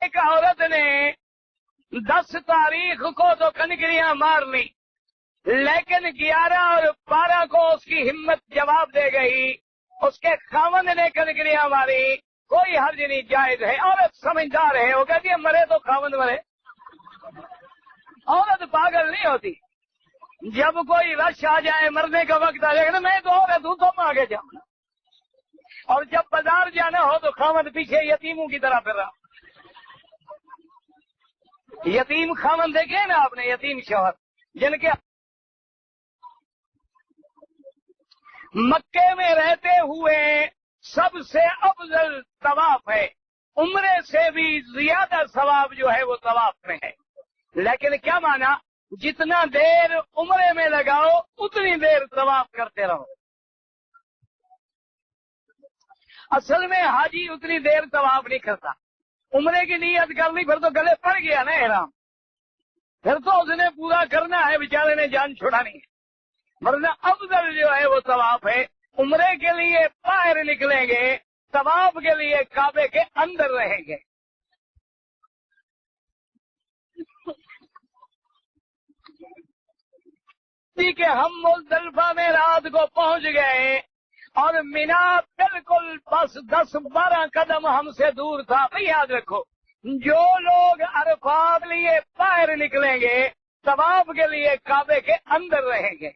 ایک عورت نے 10 تاریخ کو تو کنکریاں مار لی، لیکن 11 اور 12 کو اس کی ہمت جواب دے گئی، اس کے خاوند نے کنکریاں ماری، کوئی حرج نہیں، جائز ہے۔ عورت سمجھدار ہے، وہ کہتی ہے مرے تو خاوند مرے۔ عورت پاگل نہیں ہوتی، جب کوئی رش آ جائے، مرنے کا وقت آ جائے گا، میں تو عورت ہوں تم آگے جاؤں، اور جب بازار جانا ہو تو خاوند پیچھے یتیموں کی طرح پھر رہا۔ یتیم خاوند دیکھے نا آپ نے، یتیم شوہر جن کے مکے میں رہتے ہوئے سب سے افضل طواف ہے، عمرے سے بھی زیادہ ثواب جو ہے وہ طواف میں ہے۔ لیکن کیا مانا؟ جتنا دیر عمرے میں لگاؤ اتنی دیر طواف کرتے رہو۔ اصل میں حاجی اتنی دیر طواف نہیں کرتا، عمرے کی نیت کر لی پھر تو گلے پڑ گیا نا احرام، پھر تو اس نے پورا کرنا ہے، بیچارے نے جان چھڑانی ہے۔ ورنہ افضل جو ہے وہ طواف ہے۔ عمرے کے لیے باہر نکلیں گے، طواف کے لیے کعبے کے اندر رہیں گے۔ ٹھیک ہے، ہم مزدلفہ میں رات کو پہنچ گئے اور مینا بالکل بس 10-12 قدم ہم سے دور تھا۔ بھئی یاد رکھو، جو لوگ عرفات لیے باہر نکلیں گے طواف کے لیے کعبے کے اندر رہیں گے۔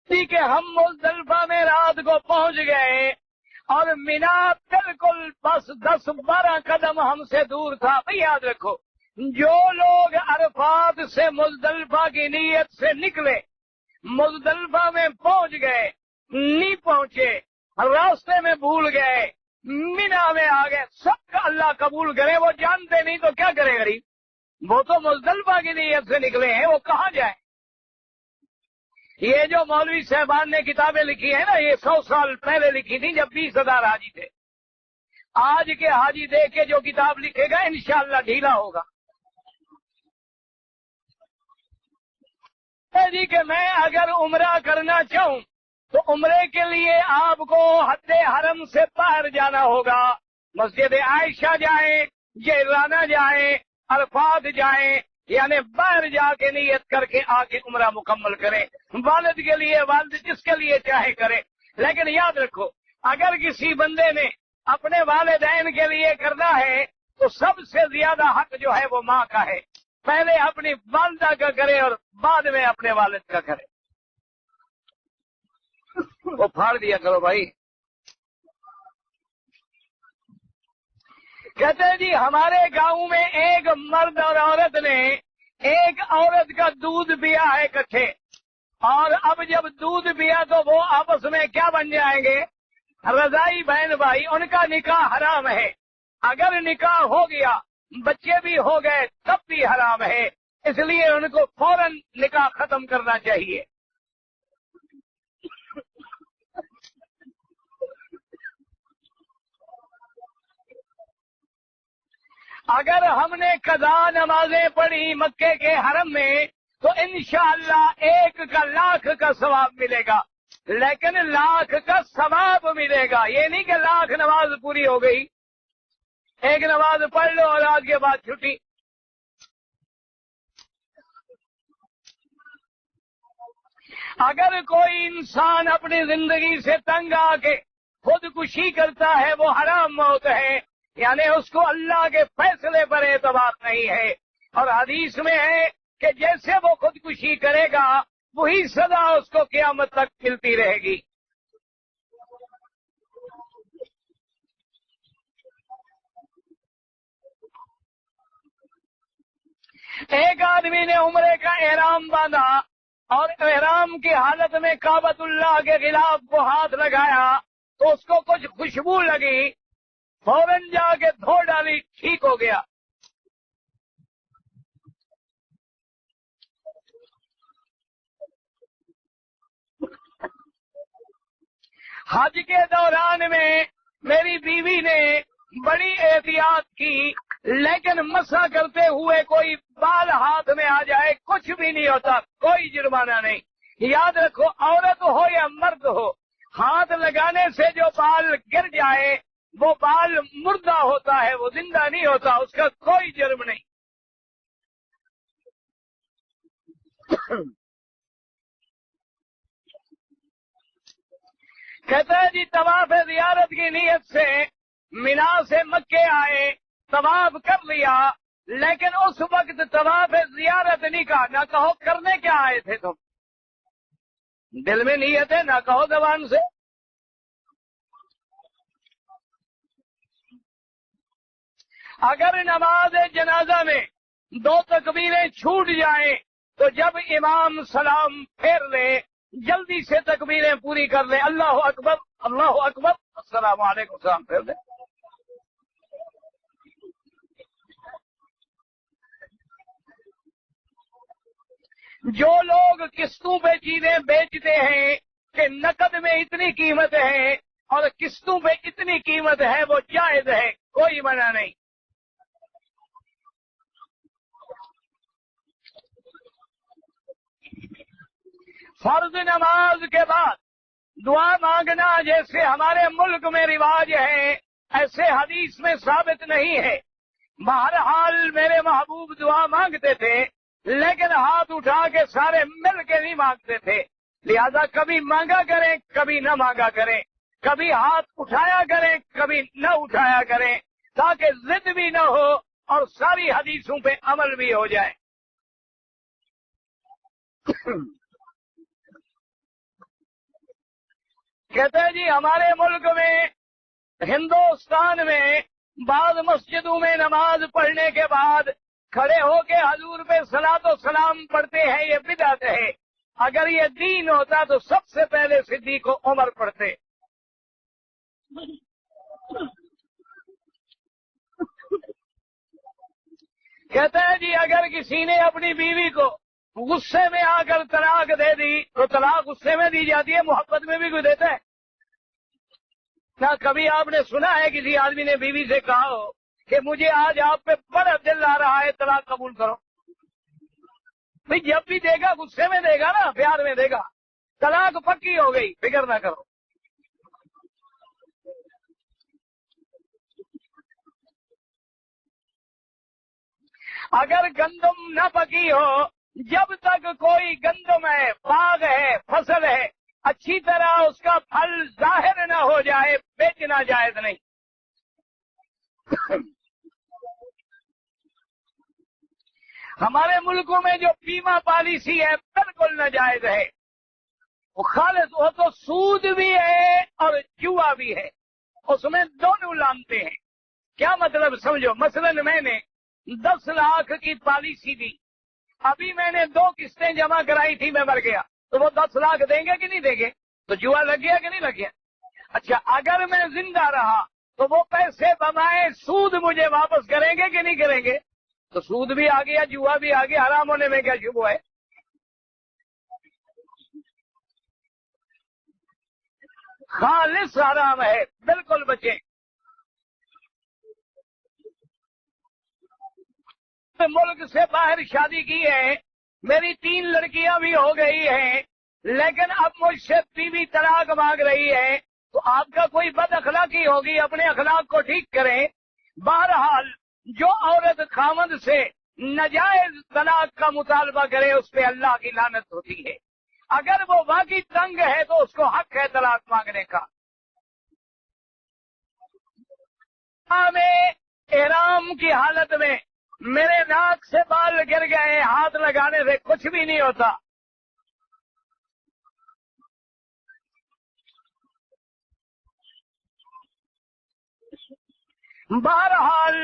ٹھیک ہے، ہم مزدلفہ میں رات کو پہنچ گئے اور مینا بالکل بس 10-12 قدم ہم سے دور تھا۔ بھئی یاد رکھو، جو لوگ عرفات سے مزدلفہ کی نیت سے نکلے، مزدلفہ میں پہنچ گئے، نہیں پہنچے، راستے میں بھول گئے، مینا میں آ گئے، سب کا اللہ قبول کرے، وہ جانتے نہیں تو کیا کرے غریب، وہ تو مزدلفہ کی نیت سے نکلے ہیں، وہ کہاں جائیں؟ یہ جو مولوی صاحبان نے کتابیں لکھی ہیں نا، یہ 100 سال پہلے لکھی تھی جب 20,000 حاجی تھے۔ آج کے حاجی دیکھ کے جو کتاب لکھے گا انشاءاللہ ڈھیلا ہوگا۔ جی کہ میں اگر عمرہ کرنا چاہوں تو عمرے کے لیے آپ کو حد حرم سے باہر جانا ہوگا، مسجد عائشہ جائیں، جیرانہ جائیں، عرفات جائیں، یعنی باہر جا کے نیت کر کے آ کے عمرہ مکمل کریں۔ والد کے لیے، والد جس کے لیے چاہے کرے، لیکن یاد رکھو اگر کسی بندے نے اپنے والدین کے لیے کرنا ہے تو سب سے زیادہ حق جو ہے وہ ماں کا ہے، پہلے اپنی والدہ کا کرے اور بعد میں اپنے والد کا کرے۔ وہ پھاڑ دیا کرو بھائی۔ کہتے ہیں جی ہمارے گاؤں میں ایک مرد اور عورت نے ایک عورت کا دودھ پیا ہے اکٹھے، اور اب جب دودھ پیا تو وہ آپس میں کیا بن جائیں گے؟ رضائی بہن بھائی، ان کا نکاح حرام ہے۔ اگر نکاح ہو گیا، بچے بھی ہو گئے، تب بھی حرام ہے، اس لیے ان کو فوراً نکاح ختم کرنا چاہیے۔ اگر ہم نے قضا نمازیں پڑھی مکے کے حرم میں تو انشاءاللہ 1 کا لاکھ کا ثواب ملے گا، لیکن لاکھ کا ثواب ملے گا، یہ نہیں کہ لاکھ نماز پوری ہو گئی، ایک نماز پڑھ لو اور آج کے بعد چھٹی۔ اگر کوئی انسان اپنی زندگی سے تنگ آ کے خودکشی کرتا ہے وہ حرام موت ہے، یعنی اس کو اللہ کے فیصلے پر اعتبار نہیں ہے، اور حدیث میں ہے کہ جیسے وہ خودکشی کرے گا وہی سزا اس کو قیامت تک ملتی رہے گی۔ ایک آدمی نے عمرے کا احرام باندھا اور احرام کی حالت میں کعبۃ اللہ کے خلاف کو ہاتھ لگایا تو اس کو کچھ خوشبو لگی، فوراً جا کے دھو ڈالی، ٹھیک ہو گیا۔ حج کے دوران میں میری بیوی نے بڑی احتیاط کی، لیکن مسح کرتے ہوئے کوئی بال ہاتھ میں آ جائے کچھ بھی نہیں ہوتا، کوئی جرمانہ نہیں۔ یاد رکھو عورت ہو یا مرد ہو، ہاتھ لگانے سے جو بال گر جائے وہ بال مردہ ہوتا ہے، وہ زندہ نہیں ہوتا، اس کا کوئی جرم نہیں۔ کہتا ہے جی طواف زیارت کی نیت سے مینا سے مکے آئے، طواف کر لیا، لیکن اس وقت طواف زیارت نہیں کہا، نہ کہو کرنے کیا آئے تھے تم، دل میں نیت ہے، نہ کہو زبان سے۔ اگر نماز جنازہ میں 2 تکبیریں چھوٹ جائیں تو جب امام سلام پھیر لے جلدی سے تکبیریں پوری کر لیں، اللہ اکبر اللہ اکبر السلام علیکم، سلام پھیر لیں۔ جو لوگ قسطوں پہ چیزیں بیچتے ہیں کہ نقد میں اتنی قیمت ہے اور قسطوں پہ اتنی قیمت ہے، وہ جائز ہے، کوئی منع نہیں۔ فرض نماز کے بعد دعا مانگنا جیسے ہمارے ملک میں رواج ہے، ایسے حدیث میں ثابت نہیں ہے۔ بہرحال میرے محبوب دعا مانگتے تھے، لیکن ہاتھ اٹھا کے سارے مل کے نہیں مانگتے تھے، لہذا کبھی مانگا کریں کبھی نہ مانگا کریں، کبھی ہاتھ اٹھایا کریں کبھی نہ اٹھایا کریں، تاکہ ضد بھی نہ ہو اور ساری حدیثوں پہ عمل بھی ہو جائے۔ کہتے ہیں جی ہمارے ملک میں، ہندوستان میں بعض مسجدوں میں نماز پڑھنے کے بعد کھڑے ہو کے حضور پہ صلاۃ و سلام پڑھتے ہیں، یہ بدعت ہے۔ اگر یہ دین ہوتا تو سب سے پہلے صدیق و عمر پڑھتے۔ کہتا ہے جی اگر کسی نے اپنی بیوی کو غصے میں آ کر طلاق دے دی تو طلاق غصے میں دی جاتی ہے، محبت میں بھی کوئی دیتا ہے؟ نہ کبھی آپ نے سنا ہے کسی آدمی نے بیوی سے کہا ہو کہ مجھے آج آپ پہ بڑا دل آ رہا ہے، طلاق قبول کرو؟ بھئی جب بھی دے گا غصے میں دے گا نا، پیار میں دے گا۔ طلاق پکی ہو گئی، فکر نہ کرو۔ اگر گندم نہ پکی ہو، جب تک کوئی گندم ہے، باغ ہے، فصل ہے، اچھی طرح اس کا پھل ظاہر نہ ہو جائے، بیچنا جائز نہیں۔ ہمارے ملکوں میں جو بیمہ پالیسی ہے بالکل ناجائز ہے، وہ خالص، وہ تو سود بھی ہے اور جوا بھی ہے، اس میں دونوں لانتے ہیں۔ کیا مطلب سمجھو، مثلا میں نے 10 لاکھ کی پالیسی دی، ابھی میں نے 2 قسطیں جمع کرائی تھی، میں مر گیا تو وہ 10 لاکھ دیں گے کہ نہیں دیں گے؟ تو جوا لگ گیا کہ نہیں لگ گیا؟ اچھا اگر میں زندہ رہا تو وہ پیسے بمائے سود مجھے واپس کریں گے کہ نہیں کریں گے؟ تو سود بھی آ گیا، جوا بھی آ گیا، حرام ہونے میں کیا شبہ ہے؟ خالص حرام ہے، بالکل بچیں۔ ملک سے باہر شادی کی ہے، میری 3 لڑکیاں بھی ہو گئی ہیں، لیکن اب مجھ سے بیوی طلاق مانگ رہی ہے، تو آپ کا کوئی بد اخلاقی ہوگی، اپنے اخلاق کو ٹھیک کریں۔ بہرحال جو عورت خامد سے ناجائز طلاق کا مطالبہ کرے اس پہ اللہ کی لعنت ہوتی ہے۔ اگر وہ واقعی تنگ ہے تو اس کو حق ہے طلاق مانگنے کا۔ میں احرام کی حالت میں میرے ناک سے بال گر گئے، ہاتھ لگانے سے کچھ بھی نہیں ہوتا۔ بہرحال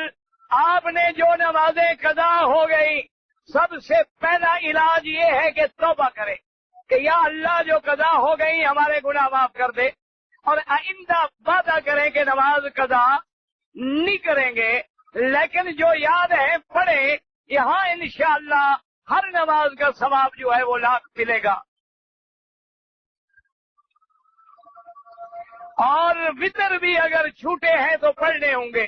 آپ نے جو نمازیں قضا ہو گئی، سب سے پہلا علاج یہ ہے کہ توبہ کرے کہ یا اللہ جو قضا ہو گئی ہمارے گناہ معاف کر دے، اور آئندہ وعدہ کریں کہ نماز قضا نہیں کریں گے، لیکن جو یاد ہے پڑھیں، یہاں انشاءاللہ ہر نماز کا ثواب جو ہے وہ لاکھ ملے گا۔ اور وطر بھی اگر چھوٹے ہیں تو پڑھنے ہوں گے۔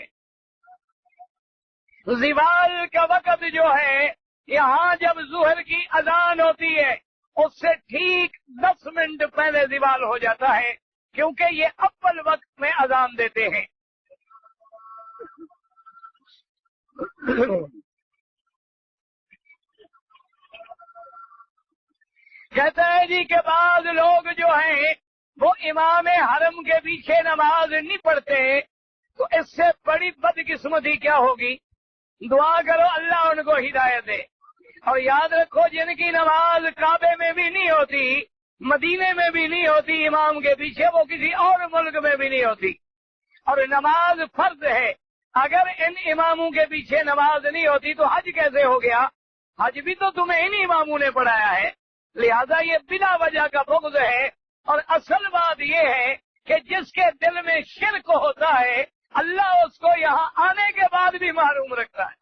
زوال کا وقت جو ہے، یہاں جب ظہر کی اذان ہوتی ہے اس سے ٹھیک 10 منٹ پہلے زوال ہو جاتا ہے، کیونکہ یہ اول وقت میں اذان دیتے ہیں۔ کہتا ہے جی کہ بعض لوگ جو ہیں وہ امام حرم کے پیچھے نماز نہیں پڑھتے، تو اس سے بڑی بدقسمتی کیا ہوگی؟ دعا کرو اللہ ان کو ہدایت دے، اور یاد رکھو جن کی نماز کعبے میں بھی نہیں ہوتی، مدینے میں بھی نہیں ہوتی امام کے پیچھے، وہ کسی اور ملک میں بھی نہیں ہوتی، اور نماز فرض ہے۔ اگر ان اماموں کے پیچھے نماز نہیں ہوتی تو حج کیسے ہو گیا؟ حج بھی تو تمہیں ان اماموں نے پڑھایا ہے، لہذا یہ بلا وجہ کا بغض ہے۔ اور اصل بات یہ ہے کہ جس کے دل میں شرک ہوتا ہے اللہ اس کو یہاں آنے کے بعد بھی محروم رکھتا ہے۔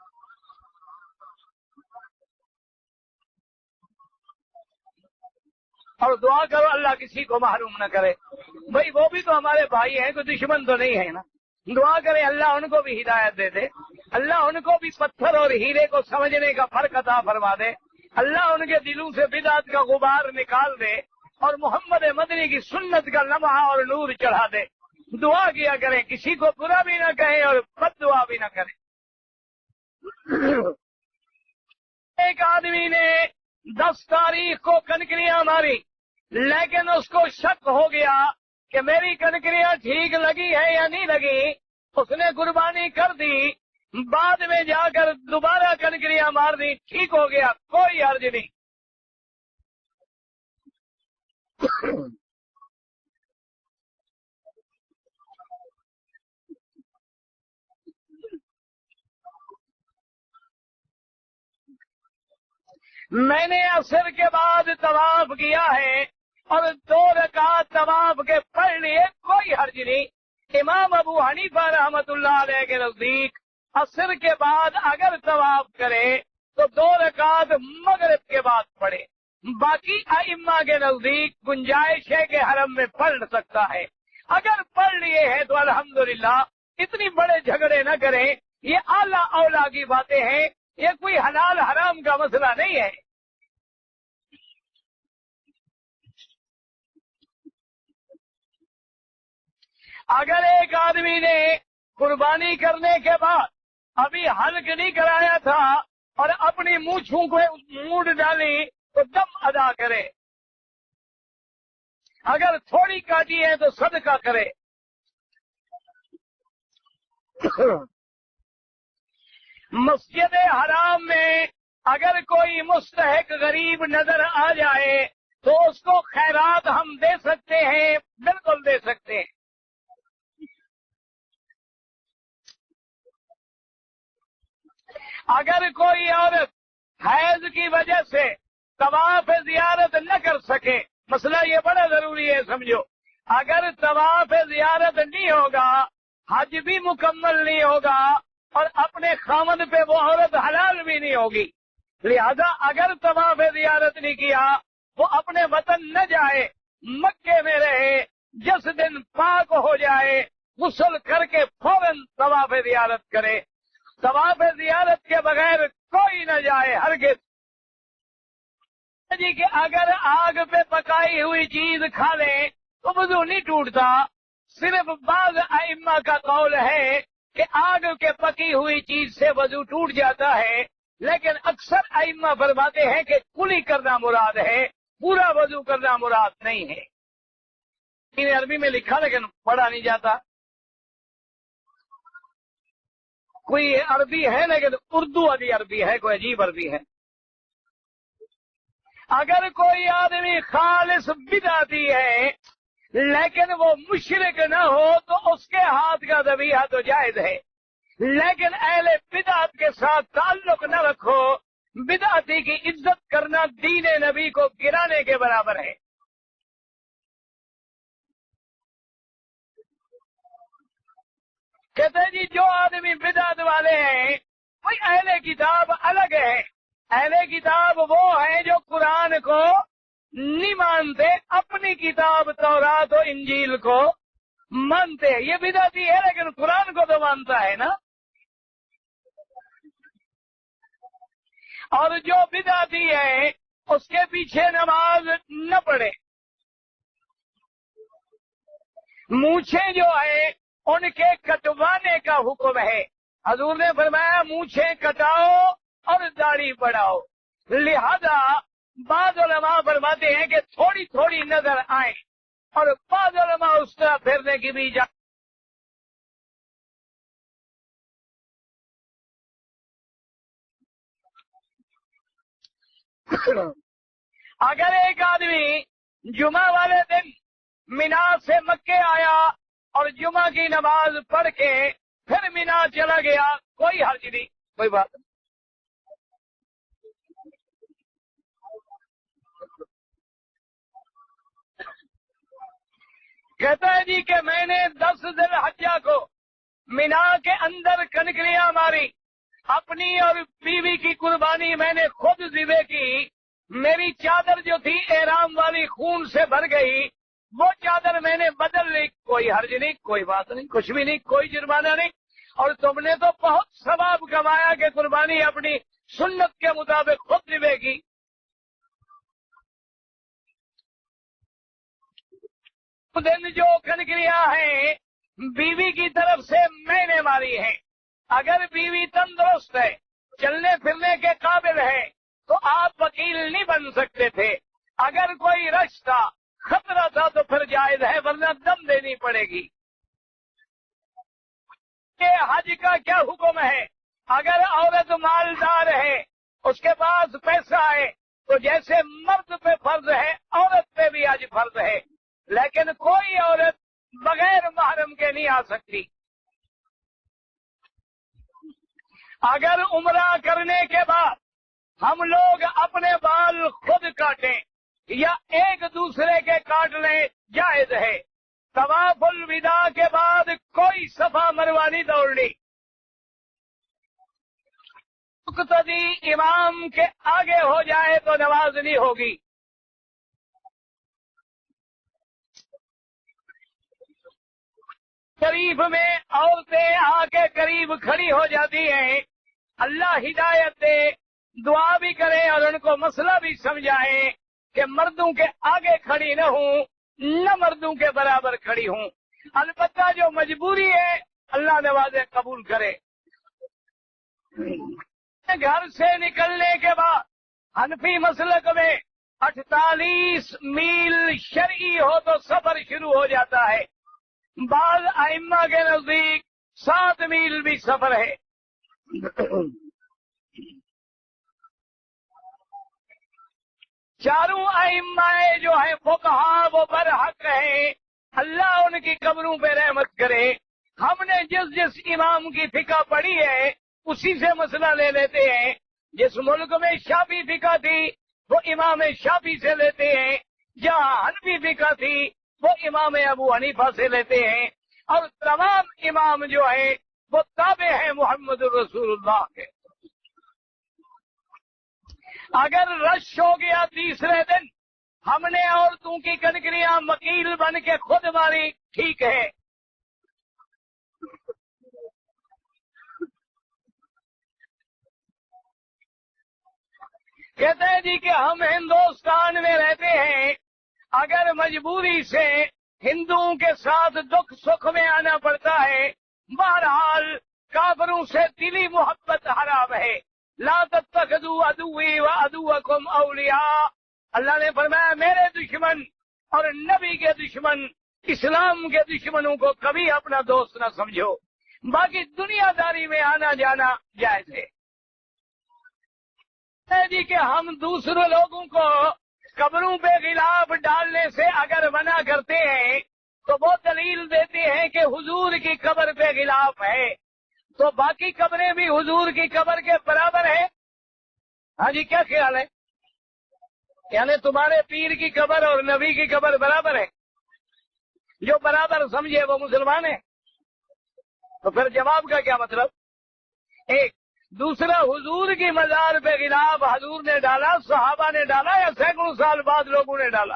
اور دعا کرو اللہ کسی کو محروم نہ کرے۔ بھئی وہ بھی تو ہمارے بھائی ہیں، کوئی دشمن تو نہیں ہے نا۔ دعا کریں اللہ ان کو بھی ہدایت دے دے، اللہ ان کو بھی پتھر اور ہیرے کو سمجھنے کا فرق عطا فرما دے، اللہ ان کے دلوں سے بدعت کا غبار نکال دے، اور محمد مدنی کی سنت کا لمحہ اور نور چڑھا دے۔ دعا کیا کریں، کسی کو برا بھی نہ کہیں اور بد دعا بھی نہ کریں۔ ایک آدمی نے 10 تاریخ کو کنکریاں ماری، لیکن اس کو شک ہو گیا کہ میری کنکریاں ٹھیک لگی ہے یا نہیں لگی، اس نے قربانی کر دی، بعد میں جا کر دوبارہ کنکریاں مار دی، ٹھیک ہو گیا، کوئی حرج نہیں۔ میں نے عصر کے بعد طواف کیا ہے اور 2 رکعت طواف کے پڑھ لیے، کوئی حرج نہیں، امام ابو حنیفہ رحمت اللہ علیہ کے نزدیک عصر کے بعد اگر طواف کرے تو 2 رکعت مغرب کے بعد پڑھے. باقی ائمہ کے نزدیک گنجائش ہے کہ حرم میں پڑھ سکتا ہے. اگر پڑھ لیے ہیں تو الحمدللہ، اتنی بڑے جھگڑے نہ کریں. یہ اعلیٰ اولا کی باتیں ہیں، یہ کوئی حلال حرام کا مسئلہ نہیں ہے. اگر ایک آدمی نے قربانی کرنے کے بعد ابھی حلق نہیں کرایا تھا اور اپنی مونچھوں کو مونڈ ڈالی تو دم ادا کرے. اگر تھوڑی کاٹی ہے تو صدقہ کرے. مسجد حرام میں اگر کوئی مستحق غریب نظر آ جائے تو اس کو خیرات ہم دے سکتے ہیں، بالکل دے سکتے ہیں. اگر کوئی عورت حیض کی وجہ سے طواف زیارت نہ کر سکے، مسئلہ یہ بڑا ضروری ہے سمجھو، اگر طواف زیارت نہیں ہوگا، حج بھی مکمل نہیں ہوگا اور اپنے خامد پہ وہ عورت حلال بھی نہیں ہوگی. لہذا اگر طواف زیارت نہیں کیا وہ اپنے وطن نہ جائے، مکے میں رہے. جس دن پاک ہو جائے غسل کر کے فوراً طواف زیارت کرے. طواف زیارت کے بغیر کوئی نہ جائے ہرگز. جی کہ اگر آگ پہ پکائی ہوئی چیز کھا لیں تو وضو نہیں ٹوٹتا. صرف بعض ائمہ کا قول ہے کہ آگ کے پکی ہوئی چیز سے وضو ٹوٹ جاتا ہے، لیکن اکثر ائمہ فرماتے ہیں کہ کلی کرنا مراد ہے، پورا وضو کرنا مراد نہیں ہے. عربی میں لکھا لیکن پڑھا نہیں جاتا. کوئی عربی ہے لیکن اردو والی عربی ہے، کوئی عجیب عربی ہے. اگر کوئی آدمی خالص بدعتی ہے لیکن وہ مشرک نہ ہو تو اس کے ہاتھ کا ذبیحہ تو جائز ہے، لیکن اہل بدعت کے ساتھ تعلق نہ رکھو. بدعتی کی عزت کرنا دین نبی کو گرانے کے برابر ہے. کہتے ہیں جی جو آدمی بدعت والے ہیں کوئی اہل کتاب الگ ہے. اہل کتاب وہ ہیں جو قرآن کو نہیں مانتے، اپنی کتاب تورات و انجیل کو مانتے ہیں. یہ بدعتی ہے لیکن قرآن کو تو مانتا ہے نا. اور جو بدعتی ہے اس کے پیچھے نماز نہ پڑھے. مونچھیں جو ہے ان کے کٹوانے کا حکم ہے. حضور نے فرمایا مونچھیں کٹاؤ اور داڑھی بڑھاؤ. لہذا بعض علماء فرماتے ہیں کہ تھوڑی تھوڑی نظر آئے اور بعض علماء اس طرح پھیرنے کی بھی اجازت. اگر ایک آدمی جمعہ والے دن مینا سے مکے آیا اور جمعہ کی نماز پڑھ کے پھر مینا چلا گیا، کوئی حرج نہیں، کوئی بات نہیں. کہتا ہے جی کہ میں نے 10 ذی الحجہ کو مینا کے اندر کنکریاں ماری، اپنی اور بیوی کی قربانی میں نے خود ذبح کی. میری چادر جو تھی احرام والی خون سے بھر گئی، وہ چادر میں نے بدل لی، کوئی حرج نہیں، کوئی بات نہیں، کچھ بھی نہیں، کوئی جرمانہ نہیں. اور تم نے تو بہت ثواب کمایا کہ قربانی اپنی سنت کے مطابق خود ذبح کی. دن جو کنکریاں ہیں بیوی کی طرف سے میں نے ماری ہیں. اگر بیوی تندرست ہے، چلنے پھرنے کے قابل ہے تو آپ وکیل نہیں بن سکتے تھے. اگر کوئی رش تھا، خطرہ تھا تو پھر جائز ہے، ورنہ دم دینی پڑے گی. کہ حج کا کیا حکم ہے؟ اگر عورت مالدار ہے، اس کے پاس پیسہ ہے، تو جیسے مرد پہ فرض ہے عورت پہ بھی حج فرض ہے. لیکن کوئی عورت بغیر محرم کے نہیں آ سکتی. اگر عمرہ کرنے کے بعد ہم لوگ اپنے بال خود کاٹیں یا ایک دوسرے کے کاٹ لیں، جائز ہے. طواف الوداع کے بعد کوئی صفا مروا نہیں دوڑنی. مقتدی امام کے آگے ہو جائے تو نماز نہیں ہوگی. شریف میں عورتیں آ کے قریب کھڑی ہو جاتی ہیں. اللہ ہدایت دے، دعا بھی کریں اور ان کو مسئلہ بھی سمجھائیں کہ مردوں کے آگے کھڑی نہ ہوں، نہ مردوں کے برابر کھڑی ہوں. البتہ جو مجبوری ہے اللہ نوازے قبول کرے. گھر سے نکلنے کے بعد حنفی مسلک میں 48 میل شرعی ہو تو سفر شروع ہو جاتا ہے. بعض ائمہ کے نزدیک 7 میل بھی سفر ہے. چاروں ائمہ جو ہیں فقہا وہ برحق ہیں، اللہ ان کی قبروں پہ رحمت کرے. ہم نے جس جس امام کی فقہ پڑھی ہے اسی سے مسئلہ لے لیتے ہیں. جس ملک میں شافعی فقہ تھی وہ امام شافعی سے لیتے ہیں، جہاں حنفی فقہ تھی وہ امام ابو حنیفہ سے لیتے ہیں، اور تمام امام جو ہیں وہ تابع ہیں محمد رسول اللہ کے. اگر رش ہو گیا تیسرے دن ہم نے عورتوں کی کنکریاں مکیل بن کے خود ماری، ٹھیک ہے. کہتے ہیں جی کہ ہم ہندوستان میں رہتے ہیں، اگر مجبوری سے ہندوؤں کے ساتھ دکھ سکھ میں آنا پڑتا ہے، بہرحال کافروں سے دلی محبت حرام ہے. لا تتخذوا عدوی وعدوکم اولیاء. اللہ نے فرمایا میرے دشمن اور نبی کے دشمن، اسلام کے دشمنوں کو کبھی اپنا دوست نہ سمجھو. باقی دنیا داری میں آنا جانا جائز ہے. جی کہ ہم دوسرے لوگوں کو قبروں پہ غلاف ڈالنے سے اگر منع کرتے ہیں تو وہ دلیل دیتے ہیں کہ حضور کی قبر پہ غلاف ہے، تو باقی قبریں بھی حضور کی قبر کے برابر ہیں. ہاں جی، کیا خیال ہے؟ یعنی تمہارے پیر کی قبر اور نبی کی قبر برابر ہے؟ جو برابر سمجھے وہ مسلمان ہے. تو پھر جواب کا کیا مطلب؟ ایک دوسرا، حضور کی مزار پہ غلاف حضور نے ڈالا، صحابہ نے ڈالا، یا سینکڑوں سال بعد لوگوں نے ڈالا؟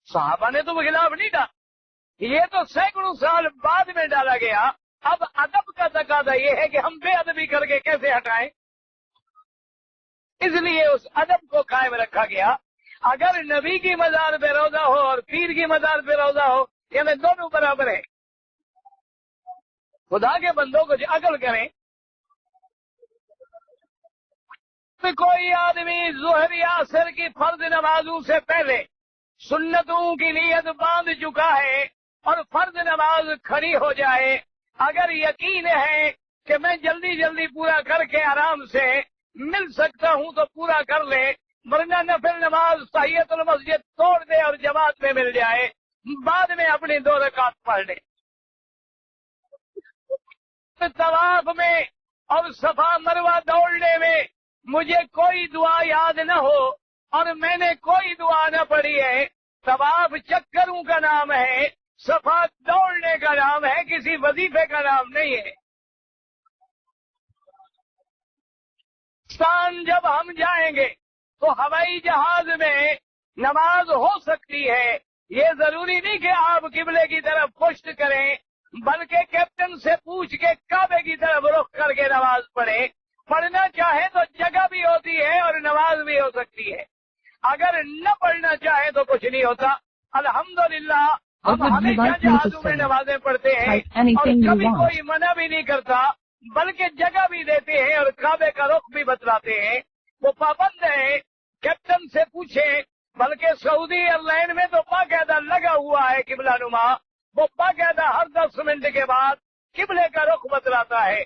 صحابہ نے تو غلاف نہیں ڈالا، یہ تو سینکڑوں سال بعد میں ڈالا گیا. اب ادب کا تقاضا یہ ہے کہ ہم بے ادبی کر کے کیسے ہٹائیں، اس لیے اس ادب کو قائم رکھا گیا. اگر نبی کی مزار پہ روزہ ہو اور پیر کی مزار پہ روزہ ہو، یعنی دونوں برابر ہیں. خدا کے بندوں کو عقل کریں. کوئی آدمی ظہر یا عصر کی فرض نمازوں سے پہلے سنتوں کی نیت باندھ چکا ہے اور فرض نماز کھڑی ہو جائے، اگر یقین ہے کہ میں جلدی جلدی پورا کر کے آرام سے مل سکتا ہوں تو پورا کر لے، ورنہ نفل نماز تحیت المسجد توڑ دے اور جماعت میں مل جائے، بعد میں اپنی 2 رکعت پڑھ لے. طواف میں اور صفا مروہ دوڑنے میں مجھے کوئی دعا یاد نہ ہو اور میں نے کوئی دعا نہ پڑھی ہے، طواف چکروں کا نام ہے، صفا دوڑنے کا نام ہے، کسی وظیفے کا نام نہیں ہے. پاکستان جب ہم جائیں گے تو ہوائی جہاز میں نماز ہو سکتی ہے. یہ ضروری نہیں کہ آپ قبلے کی طرف پشت کریں، بلکہ کیپٹن سے پوچھ کے کعبے کی طرف رخ کر کے نماز پڑھیں. پڑھنا چاہے تو جگہ بھی ہوتی ہے اور نماز بھی ہو سکتی ہے. اگر نہ پڑھنا چاہے تو کچھ نہیں ہوتا. الحمدللہ ہم ہمیشہ جہازوں میں نمازیں پڑھتے ہیں اور کبھی کوئی منع بھی نہیں کرتا، بلکہ جگہ بھی دیتے ہیں اور کعبے کا رخ بھی بتلاتے ہیں. وہ پابند ہیں، کیپٹن سے پوچھیں. بلکہ سعودی ایئر لائن میں تو باقاعدہ لگا ہوا ہے قبلہ نما، وہ باقاعدہ ہر 10 منٹ کے بعد قبلے کا رخ بتلاتا ہے.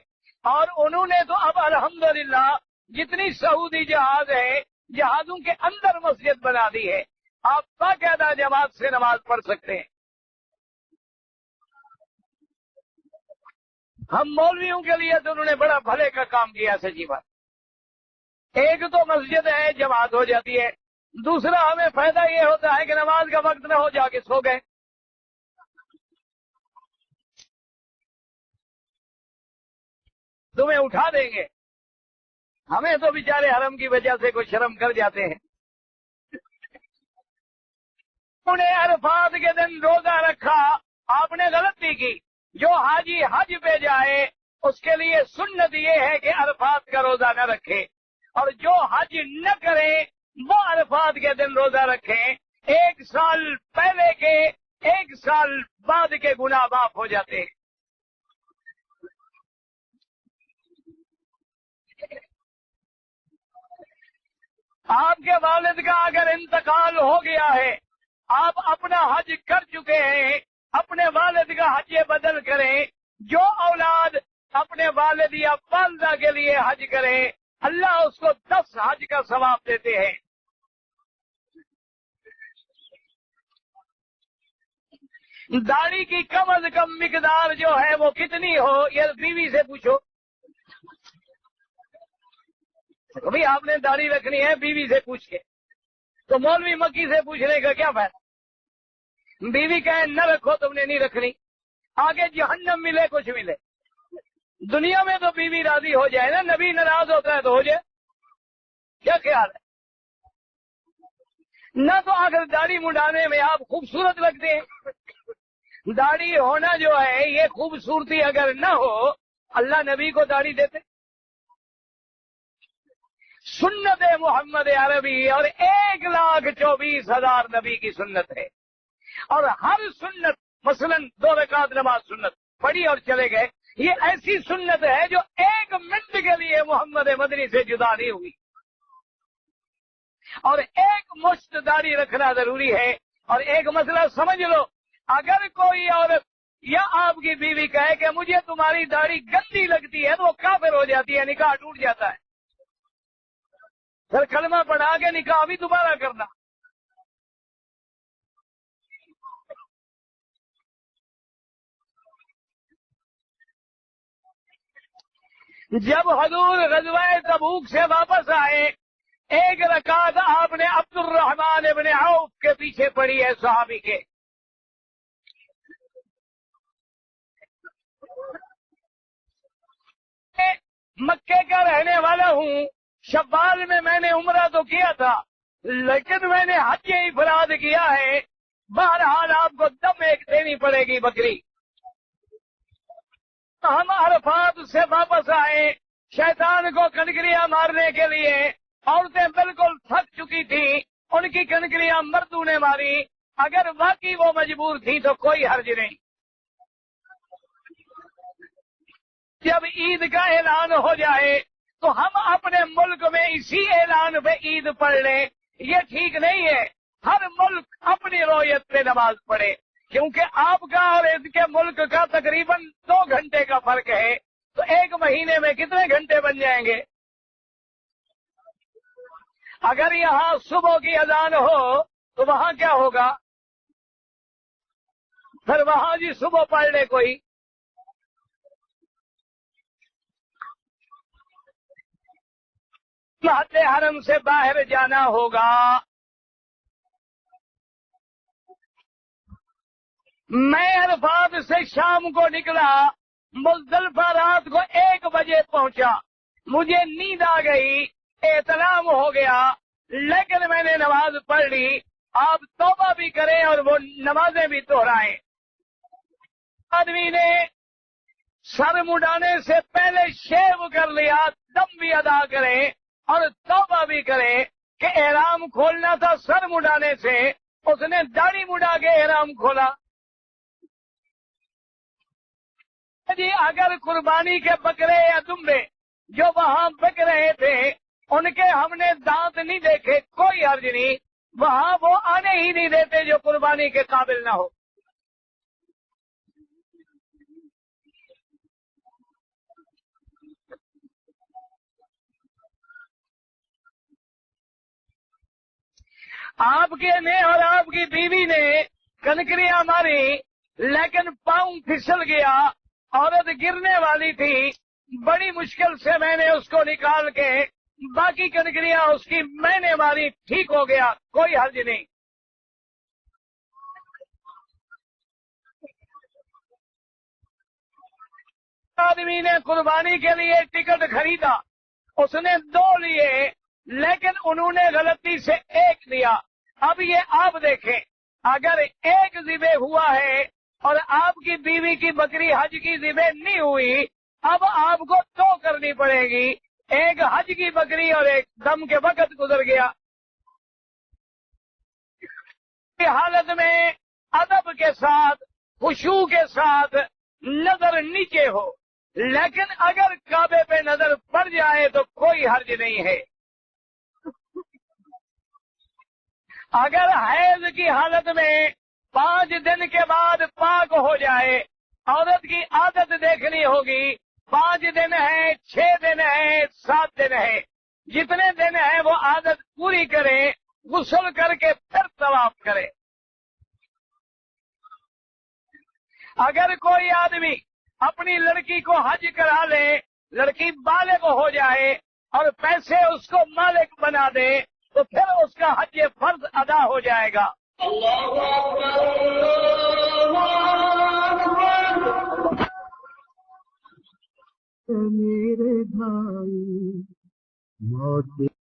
اور انہوں نے تو اب الحمدللہ جتنی سعودی جہاز ہے جہازوں کے اندر مسجد بنا دی ہے، آپ باقاعدہ جماعت سے نماز پڑھ سکتے ہیں. ہم مولویوں کے لیے تو انہوں نے بڑا بھلے کا کام کیا. سچی بات، ایک تو مسجد ہے جماعت ہو جاتی ہے، دوسرا ہمیں فائدہ یہ ہوتا ہے کہ نماز کا وقت نہ ہو جا کے سو گئے. تمہیں اٹھا دیں گے. ہمیں تو بیچارے حرم کی وجہ سے کوئی شرم کر جاتے ہیں. انہیں عرفات کے دن روزہ رکھا، آپ نے غلطی کی. جو حاجی حج پہ جائے اس کے لیے سنت یہ ہے کہ عرفات کا روزہ نہ رکھے، اور جو حج نہ کرے وہ عرفات کے دن روزہ رکھیں. 1 سال پہلے کے 1 سال بعد کے گناہ معاف ہو جاتے ہیں. آپ کے والد کا اگر انتقال ہو گیا ہے، آپ اپنا حج کر چکے ہیں، اپنے والد کا حج بدل کریں. جو اولاد اپنے والد یا والدہ کے لیے حج کریں اللہ اس کو 10 حج کا ثواب دیتے ہیں. داڑھی کی کم از کم مقدار جو ہے وہ کتنی ہو یہ بیوی سے پوچھو. بھائی آپ نے داڑھی رکھنی ہے بیوی سے پوچھ کے، تو مولوی مکی سے پوچھنے کا کیا فائدہ؟ بیوی کہے نہ رکھو تم نے نہیں رکھنی، آگے جہنم ملے کچھ ملے. دنیا میں تو بیوی راضی ہو جائے نا، نبی ناراض ہوتا ہے تو ہو جائے. کیا خیال ہے؟ نہ تو آخر داڑھی منڈانے میں آپ خوبصورت لگتے ہیں. داڑھی ہونا جو ہے یہ خوبصورتی اگر نہ ہو اللہ نبی کو داڑھی دیتے. سنت محمد عربی اور 1,24,000 نبی کی سنت ہے، اور ہر سنت مثلا 2 رکعت نماز سنت پڑھی اور چلے گئے، یہ ایسی سنت ہے جو 1 منٹ کے لیے محمد مدنی سے جدا نہیں ہوئی. اور 1 مشت داڑھی رکھنا ضروری ہے. اور ایک مسئلہ سمجھ لو، اگر کوئی عورت یا آپ کی بیوی کہے کہ مجھے تمہاری داڑھی گندی لگتی ہے تو وہ کافر ہو جاتی ہے، نکاح ٹوٹ جاتا ہے. پھر کلمہ پڑھا کے نکاح بھی دوبارہ کرنا. جب حضور غزوہ تبوک سے واپس آئے 1 رکعت آپ نے عبد الرحمن ابن عوف کے پیچھے پڑھی ہے، صحابی کے. مکے کا رہنے والا ہوں، شوال میں نے عمرہ تو کیا تھا لیکن میں نے حج افراد کیا ہے. بہرحال آپ کو دم ایک دینی پڑے گی بکری. ہم عرفات سے واپس آئے، شیطان کو کنکریاں مارنے کے لیے. عورتیں بالکل تھک چکی تھیں، ان کی کنکریاں مردوں نے ماری. اگر واقعی وہ مجبور تھی تو کوئی حرج نہیں. جب عید کا اعلان ہو جائے تو ہم اپنے ملک میں اسی اعلان پہ عید پڑھ لیں، یہ ٹھیک نہیں ہے. ہر ملک اپنی رویت پہ نماز پڑھے، کیونکہ آپ کا اور اس کے ملک کا تقریباً 2 گھنٹے کا فرق ہے، تو 1 مہینے میں کتنے گھنٹے بن جائیں گے؟ اگر یہاں صبح کی اذان ہو تو وہاں کیا ہوگا؟ پھر وہاں جی صبح پڑھ لے کوئی. حد حرم سے باہر جانا ہوگا. میں عرفات سے شام کو نکلا، مزدلفہ رات کو 1 بجے پہنچا. مجھے نیند آ گئی، احتلام ہو گیا، لیکن میں نے نماز پڑھ لی. آپ توبہ بھی کریں اور وہ نمازیں بھی دہرائیں. آدمی نے سر مڈانے سے پہلے شیو کر لیا، دم بھی ادا کریں اور توبہ بھی کریں کہ احرام کھولنا تھا سر مڈانے سے، اس نے داڑھی مڈا کے احرام کھولا. جی اگر قربانی کے بکرے یا دمبے جو وہاں بک رہے تھے ان کے ہم نے دانت نہیں دیکھے، کوئی حرج نہیں، وہاں وہ آنے ہی نہیں دیتے جو قربانی کے قابل نہ ہو. آپ کے نے اور آپ کی بیوی نے کنکریاں ماری لیکن پاؤں پھسل گیا، عورت گرنے والی تھی. بڑی مشکل سے میں نے اس کو نکال کے باقی کنکریاں اس کی میں نے ماری، ٹھیک ہو گیا، کوئی حرج نہیں۔ آدمی نے قربانی کے لیے ٹکٹ خریدا، اس نے 2 لیے، لیکن انہوں نے غلطی سے 1 لیا۔ اب یہ آپ دیکھیں، اگر 1 ذبح ہوا ہے اور آپ کی بیوی کی بکری حج کی ذبح نہیں ہوئی، اب آپ کو 2 کرنی پڑے گی، 1 حج کی بکری اور 1 دم کے وقت گزر گیا۔ اس حالت میں ادب کے ساتھ، خشوع کے ساتھ نظر نیچے ہو، لیکن اگر کعبے پہ نظر پڑ جائے تو کوئی حرج نہیں ہے۔ اگر حیض کی حالت میں 5 دن کے بعد پاک ہو جائے، عورت کی عادت دیکھنی ہوگی، 5 دن ہے، 6 دن ہے، 7 دن ہے، جتنے دن ہے وہ عادت پوری کرے، غسل کر کے پھر طواف کرے۔ اگر کوئی آدمی اپنی لڑکی کو حج کرا لے، لڑکی بالغ ہو جائے اور پیسے اس کو مالک بنا دے تو پھر اس کا حج فرض ادا ہو جائے گا۔ میرے بھائی موت